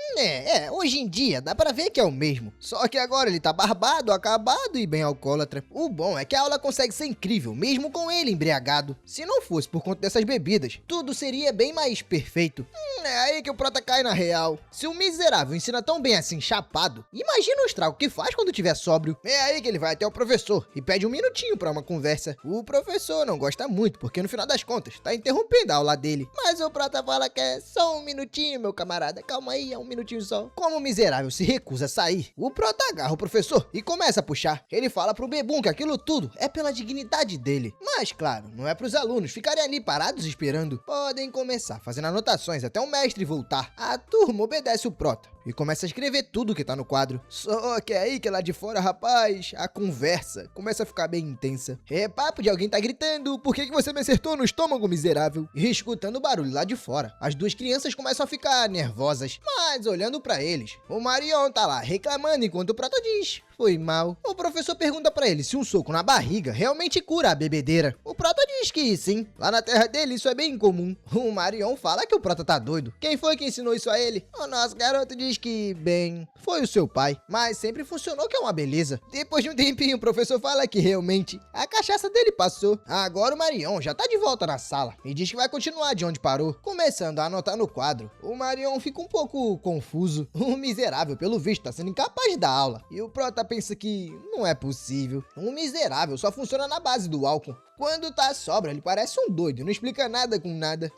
Hoje em dia dá pra ver que é o mesmo. Só que agora ele tá barbado, acabado e bem alcoólatra. O bom é que a aula consegue ser incrível, mesmo com ele embriagado. Se não fosse por conta dessas bebidas, tudo seria bem mais perfeito. É aí que o Prota cai na real. Se o miserável ensina tão bem assim, chapado, imagina o estrago que faz quando tiver sóbrio. É aí que ele vai até o professor e pede um minutinho pra uma conversa. O professor não gosta muito, porque no final das contas, tá interrompendo a aula dele. Mas o Prota fala que é só um minutinho, meu camarada. Calma aí, é um minutinho só. Como o miserável se recusa a sair, o Prota agarra o professor e começa a puxar. Ele fala pro Bebum que aquilo tudo é pela dignidade dele. Mas claro, não é pros alunos ficarem ali parados esperando. Podem começar fazendo anotações até o mestre voltar. A turma obedece o Prota e começa a escrever tudo que tá no quadro. Só que é aí que lá de fora, rapaz, a conversa começa a ficar bem intensa. É papo de alguém tá gritando: por que você me acertou no estômago, miserável? E escutando o barulho lá de fora, as duas crianças começam a ficar nervosas. Mas olhando pra eles, o Marion tá lá reclamando enquanto o Prota diz: foi mal. O professor pergunta pra ele se um soco na barriga realmente cura a bebedeira. O Prota diz que sim. Lá na terra dele isso é bem incomum. O Marion fala que o Prota tá doido. Quem foi que ensinou isso a ele? O nosso garoto diz que, bem, foi o seu pai. Mas sempre funcionou, que é uma beleza. Depois de um tempinho, o professor fala que realmente a cachaça dele passou. Agora o Marion já tá de volta na sala e diz que vai continuar de onde parou, começando a anotar no quadro. O Marion fica um pouco confuso. O miserável, pelo visto, tá sendo incapaz de dar aula. E o Prota pensa que não é possível. Um miserável só funciona na base do álcool. Quando tá sobra, ele parece um doido, não explica nada com nada.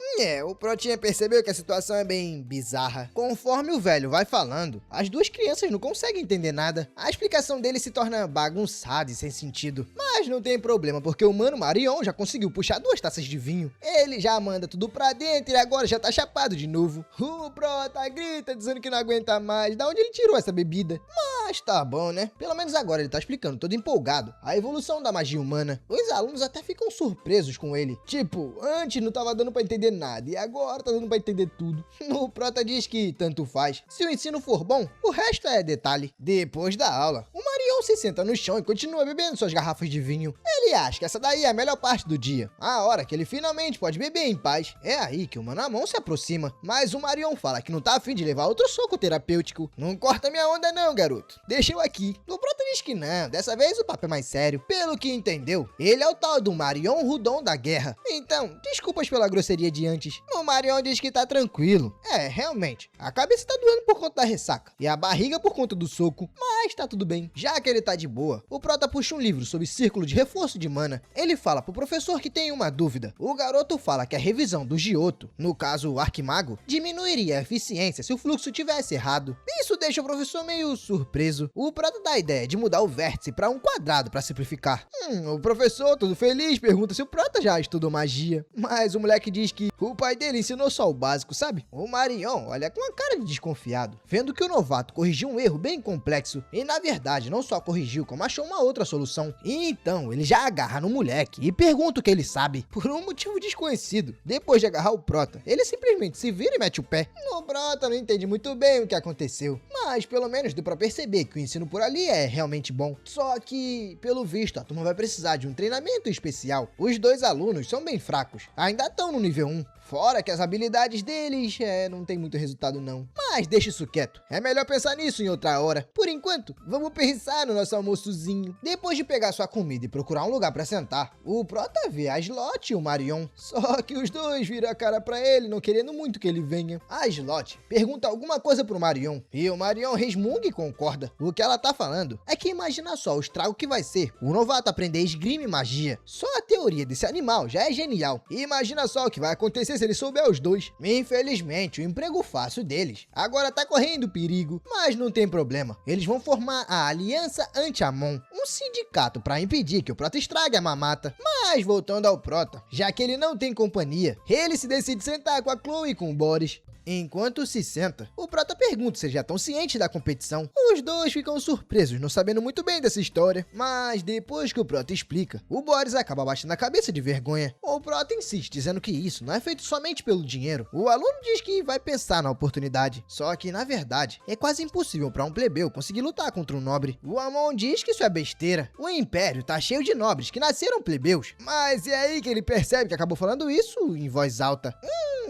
O Protinha percebeu que a situação é bem bizarra. Conforme o velho vai falando, as duas crianças não conseguem entender nada. A explicação dele se torna bagunçada e sem sentido. Mas não tem problema, porque o mano Marion já conseguiu puxar 2 taças de vinho. Ele já manda tudo pra dentro e agora já tá chapado de novo. O Prota grita dizendo que não aguenta mais. Da onde ele tirou essa bebida? Mas tá bom, né? Pelo menos agora ele tá explicando todo empolgado a evolução da magia humana. Os alunos até ficam surpresos com ele. Tipo, antes não tava dando pra entender nada e agora tá dando pra entender tudo. O Prota diz que tanto faz. Se o ensino for bom, o resto é detalhe. Depois da aula, o Marion se senta no chão e continua bebendo suas garrafas de vinho. Ele acha que essa daí é a melhor parte do dia. A hora que ele finalmente pode beber em paz. É aí que o Manamon se aproxima. Mas o Marion fala que não tá afim de levar outro soco terapêutico. Não corta minha onda não, garoto. Deixa eu aqui. O Prota diz que não, dessa vez o papo é mais sério. Pelo que entendeu, ele é o tal do Marion Rudon da guerra. Então, desculpas pela grosseria de antes. O Marion diz que tá tranquilo. É, realmente, a cabeça tá doendo por conta da ressaca. E a barriga por conta do soco. Mas tá tudo bem. Já que ele tá de boa, o Prota puxa um livro sobre círculo de reforço de mana. Ele fala pro professor que tem uma dúvida. O garoto fala que a revisão do Giotto, no caso o Arquimago, diminuiria a eficiência se o fluxo tivesse errado. Isso deixa o professor meio surpreso. O Prota dá a ideia de mudar o vértice para um quadrado para simplificar. O professor, todo feliz, pergunta se o Prota já estudou magia. Mas o moleque diz que o pai dele ensinou só o básico, sabe? O Marion olha com a cara de desconfiado, vendo que o novato corrigiu um erro bem complexo e na verdade não só corrigiu, como achou uma outra solução. E então ele já agarra no moleque e pergunta o que ele sabe, por um motivo desconhecido. Depois de agarrar o Prota, ele simplesmente se vira e mete o pé. O Prota não entende muito bem o que aconteceu, mas pelo menos deu pra perceber que o ensino por ali é realmente bom. Só que, pelo visto, a turma vai precisar de um treinamento especial. Os dois alunos são bem fracos, ainda estão no nível 1. Fora que as habilidades deles, não tem muito resultado não. Mas deixa isso quieto. É melhor pensar nisso em outra hora. Por enquanto, vamos pensar no nosso almoçozinho. Depois de pegar sua comida e procurar um lugar pra sentar, o Prota vê a Slot e o Marion. Só que os dois viram a cara pra ele, não querendo muito que ele venha. A Slot pergunta alguma coisa pro Marion. E o Marion resmunga e concorda. O que ela tá falando é que imagina só o estrago que vai ser o novato aprender esgrima e magia. Só a teoria desse animal já é genial. E imagina só o que vai acontecer se ele souber os dois. Infelizmente, o emprego fácil deles agora tá correndo perigo, mas não tem problema. Eles vão formar a Aliança Anti-Amon, um sindicato para impedir que o Prota estrague a mamata. Mas voltando ao Prota, já que ele não tem companhia, ele se decide sentar com a Chloe e com o Boris. Enquanto se senta, o Prota pergunta se já estão cientes da competição. Os dois ficam surpresos, não sabendo muito bem dessa história. Mas depois que o Prota explica, o Boris acaba baixando a cabeça de vergonha. O Prota insiste, dizendo que isso não é feito somente pelo dinheiro. O aluno diz que vai pensar na oportunidade. Só que, na verdade, é quase impossível para um plebeu conseguir lutar contra um nobre. O Amon diz que isso é besteira. O Império tá cheio de nobres que nasceram plebeus. Mas é aí que ele percebe que acabou falando isso em voz alta.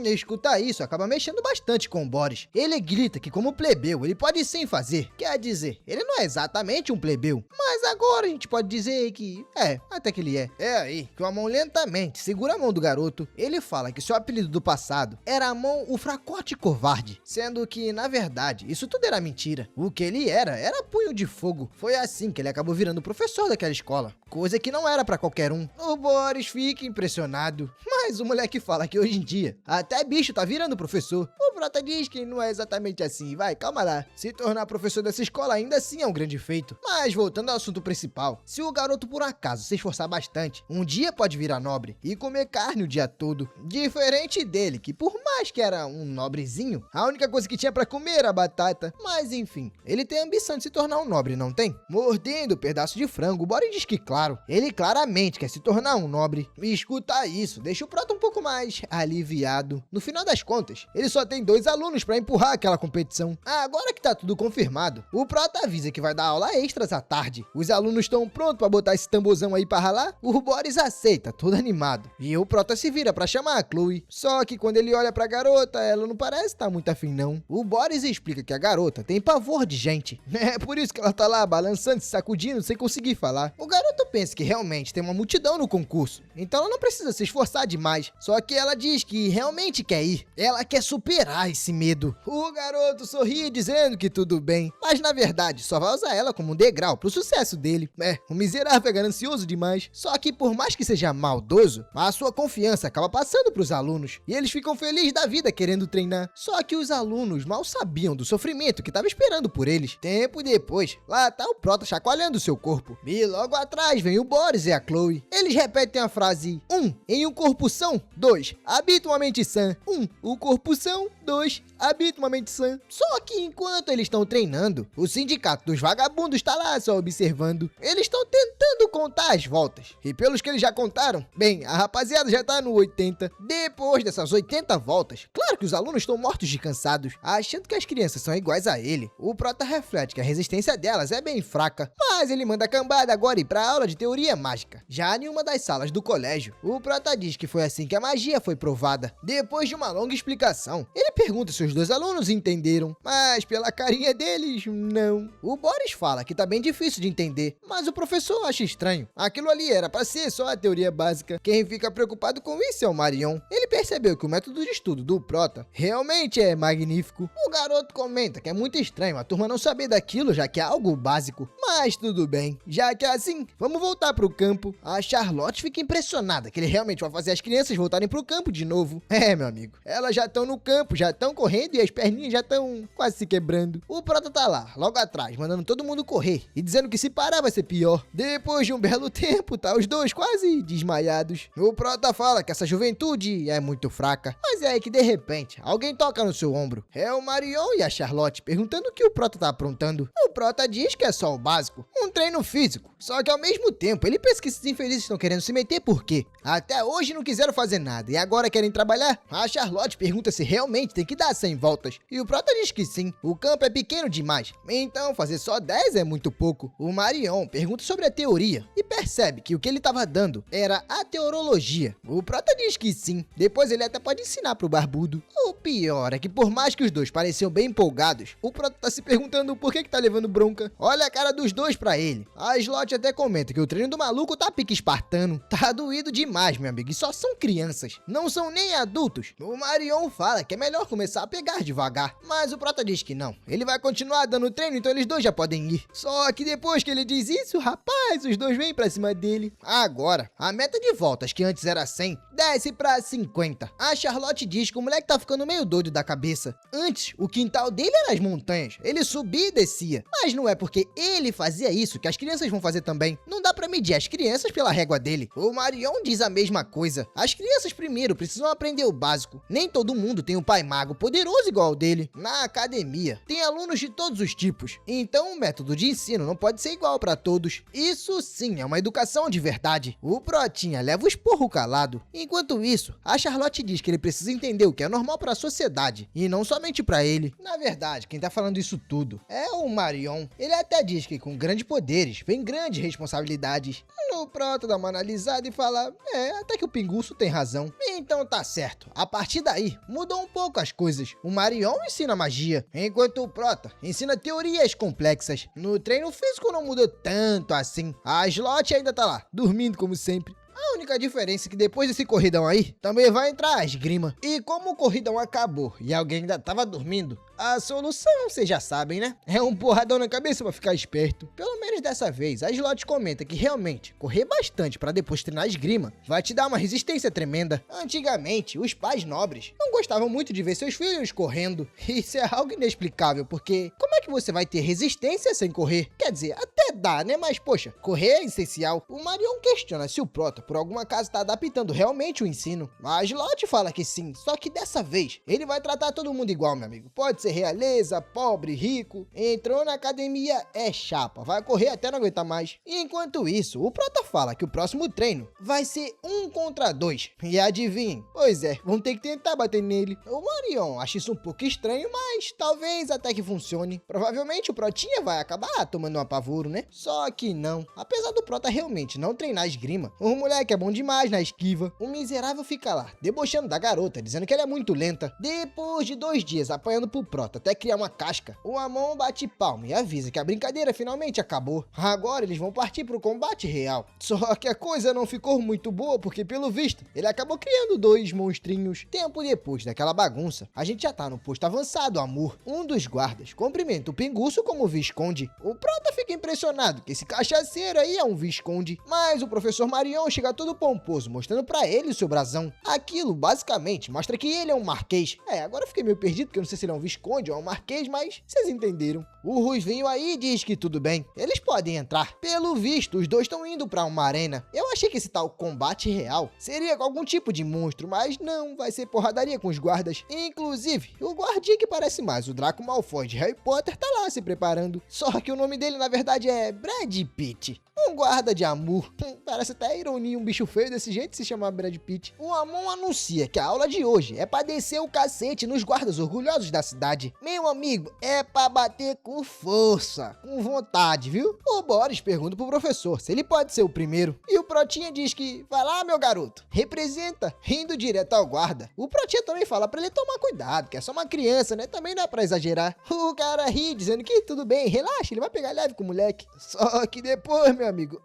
Escutar isso acaba mexendo bastante com o Boris. Ele grita que como plebeu ele pode sim fazer. Quer dizer, ele não é exatamente um plebeu, mas agora a gente pode dizer que até que ele é. É aí que o Amon lentamente segura a mão do garoto. Ele fala que seu apelido do passado era Amon o Fracote Covarde, sendo que na verdade isso tudo era mentira. O que ele era punho de fogo. Foi assim que ele acabou virando professor daquela escola, coisa que não era pra qualquer um. O Boris fica impressionado, mas o moleque fala que hoje em dia até bicho tá virando professor. O Prota diz que não é exatamente assim. Vai, calma lá. Se tornar professor dessa escola ainda assim é um grande feito. Mas voltando ao assunto principal, se o garoto por acaso se esforçar bastante, um dia pode virar nobre e comer carne o dia todo. Diferente dele, que por mais que era um nobrezinho, a única coisa que tinha pra comer era batata. Mas enfim, ele tem a ambição de se tornar um nobre, não tem? Mordendo o pedaço de frango, o Boris diz que claro, ele claramente quer se tornar um nobre. E escutar isso deixa o Prota um pouco mais aliviado. No final das contas, ele só tem 2 alunos pra empurrar aquela competição. Agora que tá tudo confirmado, o Prota avisa que vai dar aula extras à tarde. Os alunos estão prontos pra botar esse tambozão aí pra ralar? O Boris aceita, todo animado. E o Prota se vira pra chamar a Chloe. Só que quando ele olha pra garota, ela não parece estar muito afim não. O Boris explica que a garota tem pavor de gente. É por isso que ela tá lá balançando, se sacudindo, sem conseguir falar. O garoto pensa que realmente tem uma multidão no concurso, então ela não precisa se esforçar demais. Só que ela diz que realmente quer ir. Ela quer superar esse medo. O garoto sorri dizendo que tudo bem, mas na verdade só vai usar ela como um degrau pro sucesso dele. O miserável é ganancioso demais. Só que por mais que seja maldoso, a sua confiança acaba passando pros alunos e eles ficam felizes da vida querendo treinar. Só que os alunos mal sabiam do sofrimento que tava esperando por eles. Tempo depois, lá tá o Prota chacoalhando seu corpo e logo atrás vem o Boris e a Chloe. Eles repetem a frase: 1. Em um corpo são. 2. Habita uma mente sã. 1. O corpo são. 2. habita uma mente sã. Só que enquanto eles estão treinando, o sindicato dos vagabundos tá lá só observando. Eles estão tentando contar as voltas. E pelos que eles já contaram, bem, a rapaziada já tá no 80. Depois dessas 80 voltas, claro que os alunos estão mortos de cansados, achando que as crianças são iguais a ele. O prota reflete que a resistência delas é bem fraca, mas ele manda a cambada agora ir pra aula de teoria mágica. Já em uma das salas do colégio, o prota diz que foi assim que a magia foi provada. Depois de uma longa explicação, ele pergunta se os dois alunos entenderam, mas pela carinha deles, não. O Boris fala que tá bem difícil de entender, mas o professor acha estranho. Aquilo ali era pra ser só a teoria básica. Quem fica preocupado com isso é o Marion. Ele percebeu que o método de estudo do prota realmente é magnífico. O garoto comenta que é muito estranho a turma não saber daquilo, já que é algo básico. Mas tudo bem, já que é assim, vamos voltar pro campo. A Charlotte fica impressionada que ele realmente vai fazer as crianças voltarem pro campo de novo. É, meu amigo, elas já estão no campo, já estão correndo e as perninhas já estão quase se quebrando. O prota tá lá, logo atrás, mandando todo mundo correr e dizendo que se parar vai ser pior. Depois de um belo tempo, tá os dois quase desmaiados. O prota fala que essa juventude é muito fraca, mas é aí que de repente alguém toca no seu ombro. É o Marion e a Charlotte perguntando o que o prota tá aprontando. O prota diz que é só o básico, um treino físico. Só que ao mesmo tempo ele pensa que esses infelizes estão querendo se meter por quê? Até hoje não quiseram fazer nada e agora querem trabalhar? A Charlotte pergunta se realmente tem que dar 100 voltas e o prota diz que sim, o campo é pequeno demais, então fazer só 10 é muito pouco. O Marion pergunta sobre a teoria e percebe que o que ele estava dando era a teorologia. O prota diz que sim, depois ele até pode ensinar pro barbudo. O pior é que por mais que os dois pareciam bem empolgados, o prota tá se perguntando por que tá levando bronca. Olha a cara dos dois pra ele. A Slot até comenta que o treino do maluco tá pique espartano. Tá doído demais, meu amigo, e só são crianças, não são nem adultos. O Marion fala que é melhor começar a pegar devagar, mas o prota diz que não. Ele vai continuar dando treino, então eles dois já podem ir. Só que depois que ele diz isso, rapaz, os dois vêm pra cima dele. Agora, a meta de voltas, que antes era 100, desce pra 50. A Charlotte diz que o moleque tá ficando meio doido da cabeça. Antes, o quintal dele era as montanhas. Ele subia e descia. Mas não é porque ele fazia isso que as crianças vão fazer também. Não dá pra medir as crianças pela régua dele. O Marion diz a mesma coisa. As crianças primeiro precisam aprender o básico. Nem todo mundo tem um pai mago poderoso igual ao dele. Na academia, tem alunos de todos os tipos. Então o método de ensino não pode ser igual pra todos. Isso sim é uma educação de verdade. O protinha leva o esporro calado. Enquanto isso, a Charlotte diz que ele precisa entender o que é normal pra sociedade. E não somente pra ele. Na verdade, quem tá falando isso tudo é o Marion. Ele até diz que com grandes poderes vem grandes responsabilidades. O prota dá uma analisada e fala, até que o pinguço tem razão. Então tá certo. A partir daí, mudou um pouco as coisas. O Marion ensina magia, enquanto o prota ensina teorias complexas. No treino físico não mudou tanto assim. A Slot ainda tá lá, dormindo como sempre. A única diferença é que depois desse corridão aí, também vai entrar a esgrima. E como o corridão acabou e alguém ainda tava dormindo, a solução vocês já sabem, né? É um porradão na cabeça pra ficar esperto. Pelo menos dessa vez, a Slot comenta que realmente correr bastante pra depois treinar esgrima vai te dar uma resistência tremenda. Antigamente, os pais nobres não gostavam muito de ver seus filhos correndo. Isso é algo inexplicável, porque como é que você vai ter resistência sem correr? Quer dizer, até dá, né? Mas poxa, correr é essencial. O Marion questiona se o prota por algum acaso tá adaptando realmente o ensino. A Slot fala que sim, só que dessa vez ele vai tratar todo mundo igual, meu amigo. Pode ser realeza, pobre, rico, entrou na academia, é chapa, vai correr até não aguentar mais. Enquanto isso, o prota fala que o próximo treino vai ser 1 contra 2. E adivinhem? Pois é, vão ter que tentar bater nele. O Marion acha isso um pouco estranho, mas talvez até que funcione. Provavelmente o protinha vai acabar tomando um apavoro, né? Só que não. Apesar do prota realmente não treinar esgrima, o moleque é bom demais na esquiva. O miserável fica lá, debochando da garota, dizendo que ela é muito lenta. Depois de 2 dias apanhando pro prota até criar uma casca, o Amon bate palma e avisa que a brincadeira finalmente acabou. Agora eles vão partir pro combate real. Só que a coisa não ficou muito boa porque, pelo visto, ele acabou criando 2 monstrinhos. Tempo depois daquela bagunça, a gente já tá no posto avançado, amor. Um dos guardas cumprimenta o pinguço como visconde. O prota fica impressionado impressionado que esse cachaceiro aí é um visconde. Mas o professor Marion chega todo pomposo, mostrando pra ele o seu brasão. Aquilo, basicamente, mostra que ele é um marquês. Agora eu fiquei meio perdido, porque eu não sei se ele é um visconde ou é um marquês, mas vocês entenderam. O Ruivinho aí diz que tudo bem, eles podem entrar. Pelo visto, os dois estão indo pra uma arena. Eu achei que esse tal combate real seria com algum tipo de monstro, mas não, vai ser porradaria com os guardas. Inclusive, o guardinha que parece mais o Draco Malfoy de Harry Potter tá lá se preparando. Só que o nome dele, na verdade, é Brad Pitt. Um guarda de Amor. Parece até ironia um bicho feio desse jeito se chamar Brad Pitt. O Amon anuncia que a aula de hoje é pra descer o cacete nos guardas orgulhosos da cidade. Meu amigo, é pra bater com força, com vontade, viu? O Boris pergunta pro professor se ele pode ser o primeiro. E o Protinha diz que, vai lá meu garoto, representa, rindo direto ao guarda. O Protinha também fala pra ele tomar cuidado, que é só uma criança, né? Também não é pra exagerar. O cara ri, dizendo que tudo bem, relaxa, ele vai pegar leve com o moleque. Só que depois, meu amigo,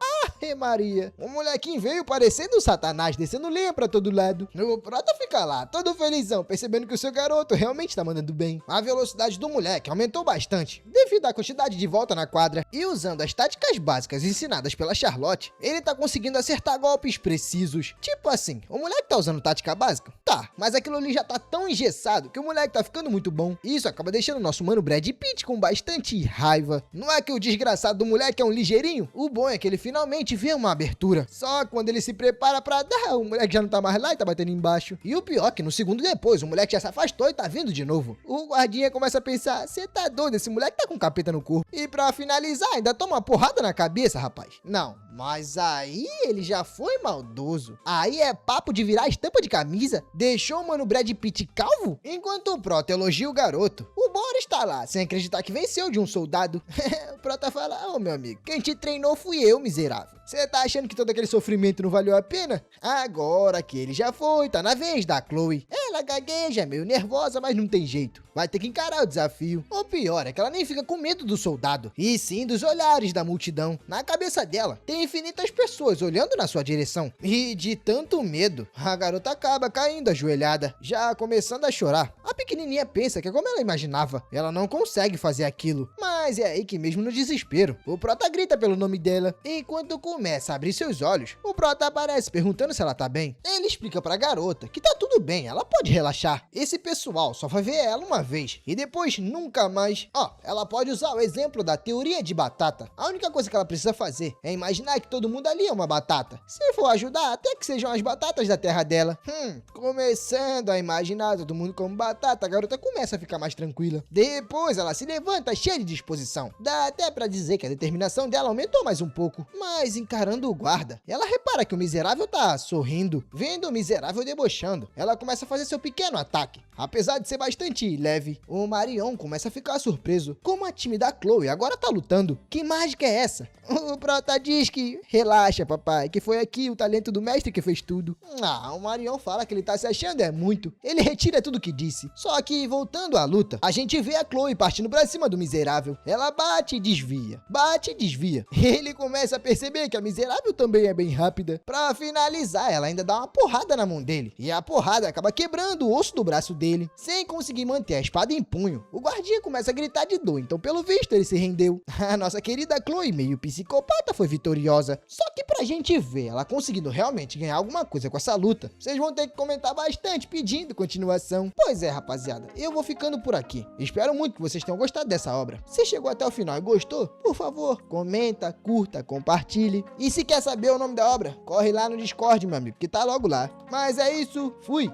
Maria, o molequinho veio parecendo um satanás, descendo lenha pra todo lado. O Prota fica lá, todo felizão, percebendo que o seu garoto realmente tá mandando bem. A velocidade do moleque aumentou bastante, devido à quantidade de volta na quadra. E usando as táticas básicas ensinadas pela Charlotte, ele tá conseguindo acertar golpes precisos. Tipo assim, o moleque tá usando tática básica? Tá, mas aquilo ali já tá tão engessado que o moleque tá ficando muito bom. E isso acaba deixando o nosso mano Brad Pitt com bastante raiva. Não é que o desgraçado do moleque é um ligeirinho? O bom é que ele finalmente vê uma abertura. Só quando ele se prepara pra dar, o moleque já não tá mais lá e tá batendo embaixo. E o pior é que no segundo depois, o moleque já se afastou e tá vindo de novo. O guardinha começa a pensar, cê tá doido, esse moleque tá com capeta no corpo. E pra finalizar, ainda toma uma porrada na cabeça, rapaz. Não, mas aí ele já foi maldoso. Aí é papo de virar estampa de camisa. Deixou o mano Brad Pitt calvo? Enquanto o Prota elogia o garoto, o Boris tá lá, sem acreditar que venceu de um soldado. O Prota fala, ô meu amigo, quem te treinou fui eu, miserável. Você tá achando que todo aquele sofrimento não valeu a pena? Agora que ele já foi, tá na vez da Chloe. Ela gagueja, é meio nervosa, mas não tem jeito. Vai ter que encarar o desafio. O pior é que ela nem fica com medo do soldado, e sim dos olhares da multidão. Na cabeça dela, tem infinitas pessoas olhando na sua direção. E de tanto medo, a garota acaba caindo ajoelhada, já começando a chorar. A pequenininha pensa que é como ela imaginava. Ela não consegue fazer aquilo. Mas é aí que mesmo no desespero, o Prota grita pelo nome dela. Enquanto começa a abrir seus olhos, o Prota aparece perguntando se ela tá bem. Ele explica pra garota que tá tudo bem, ela pode relaxar. Esse pessoal só vai ver ela uma vez e depois nunca mais. Ela pode usar o exemplo da teoria de batata. A única coisa que ela precisa fazer é imaginar que todo mundo ali é uma batata. Se for ajudar, até que sejam as batatas da terra dela. Começando a imaginar todo mundo como batata, a garota começa a ficar mais tranquila. Depois ela se levanta cheia de disposição. Dá até pra dizer que a determinação dela aumentou mais um pouco. Mas encarando o guarda, ela repara que o miserável tá sorrindo. Vendo o miserável debochando, ela começa a fazer seu pequeno ataque. Apesar de ser bastante leve, o Marion começa a ficar surpreso. Como a time da Chloe agora tá lutando. Que mágica é essa? O Prota diz que relaxa, papai, que foi aqui o talento do mestre que fez tudo. O Marion fala que ele tá se achando muito. Ele retira tudo que disse. Só que, voltando à luta, a gente vê a Chloe partindo pra cima do miserável. Ela bate e desvia. Bate e desvia. Ele começa a perceber que a miserável também é bem rápida. Pra finalizar, ela ainda dá uma porrada na mão dele. E a porrada acaba quebrando o osso do braço dele. Sem conseguir manter a espada em punho, o guardinha começa a gritar de dor. Então, pelo visto, ele se rendeu. A nossa querida Chloe, meio psicopata, foi vitoriosa. Só que pra gente ver ela conseguindo realmente ganhar alguma coisa com essa luta, vocês vão ter que comentar bastante pedindo continuação. Pois é, rapaziada, eu vou ficando por aqui. Espero muito que vocês tenham gostado dessa obra. Se chegou até o final e gostou, por favor, comenta, curta, compartilhe. E se quer saber o nome da obra, corre lá no Discord, meu amigo, que tá logo lá. Mas é isso, fui!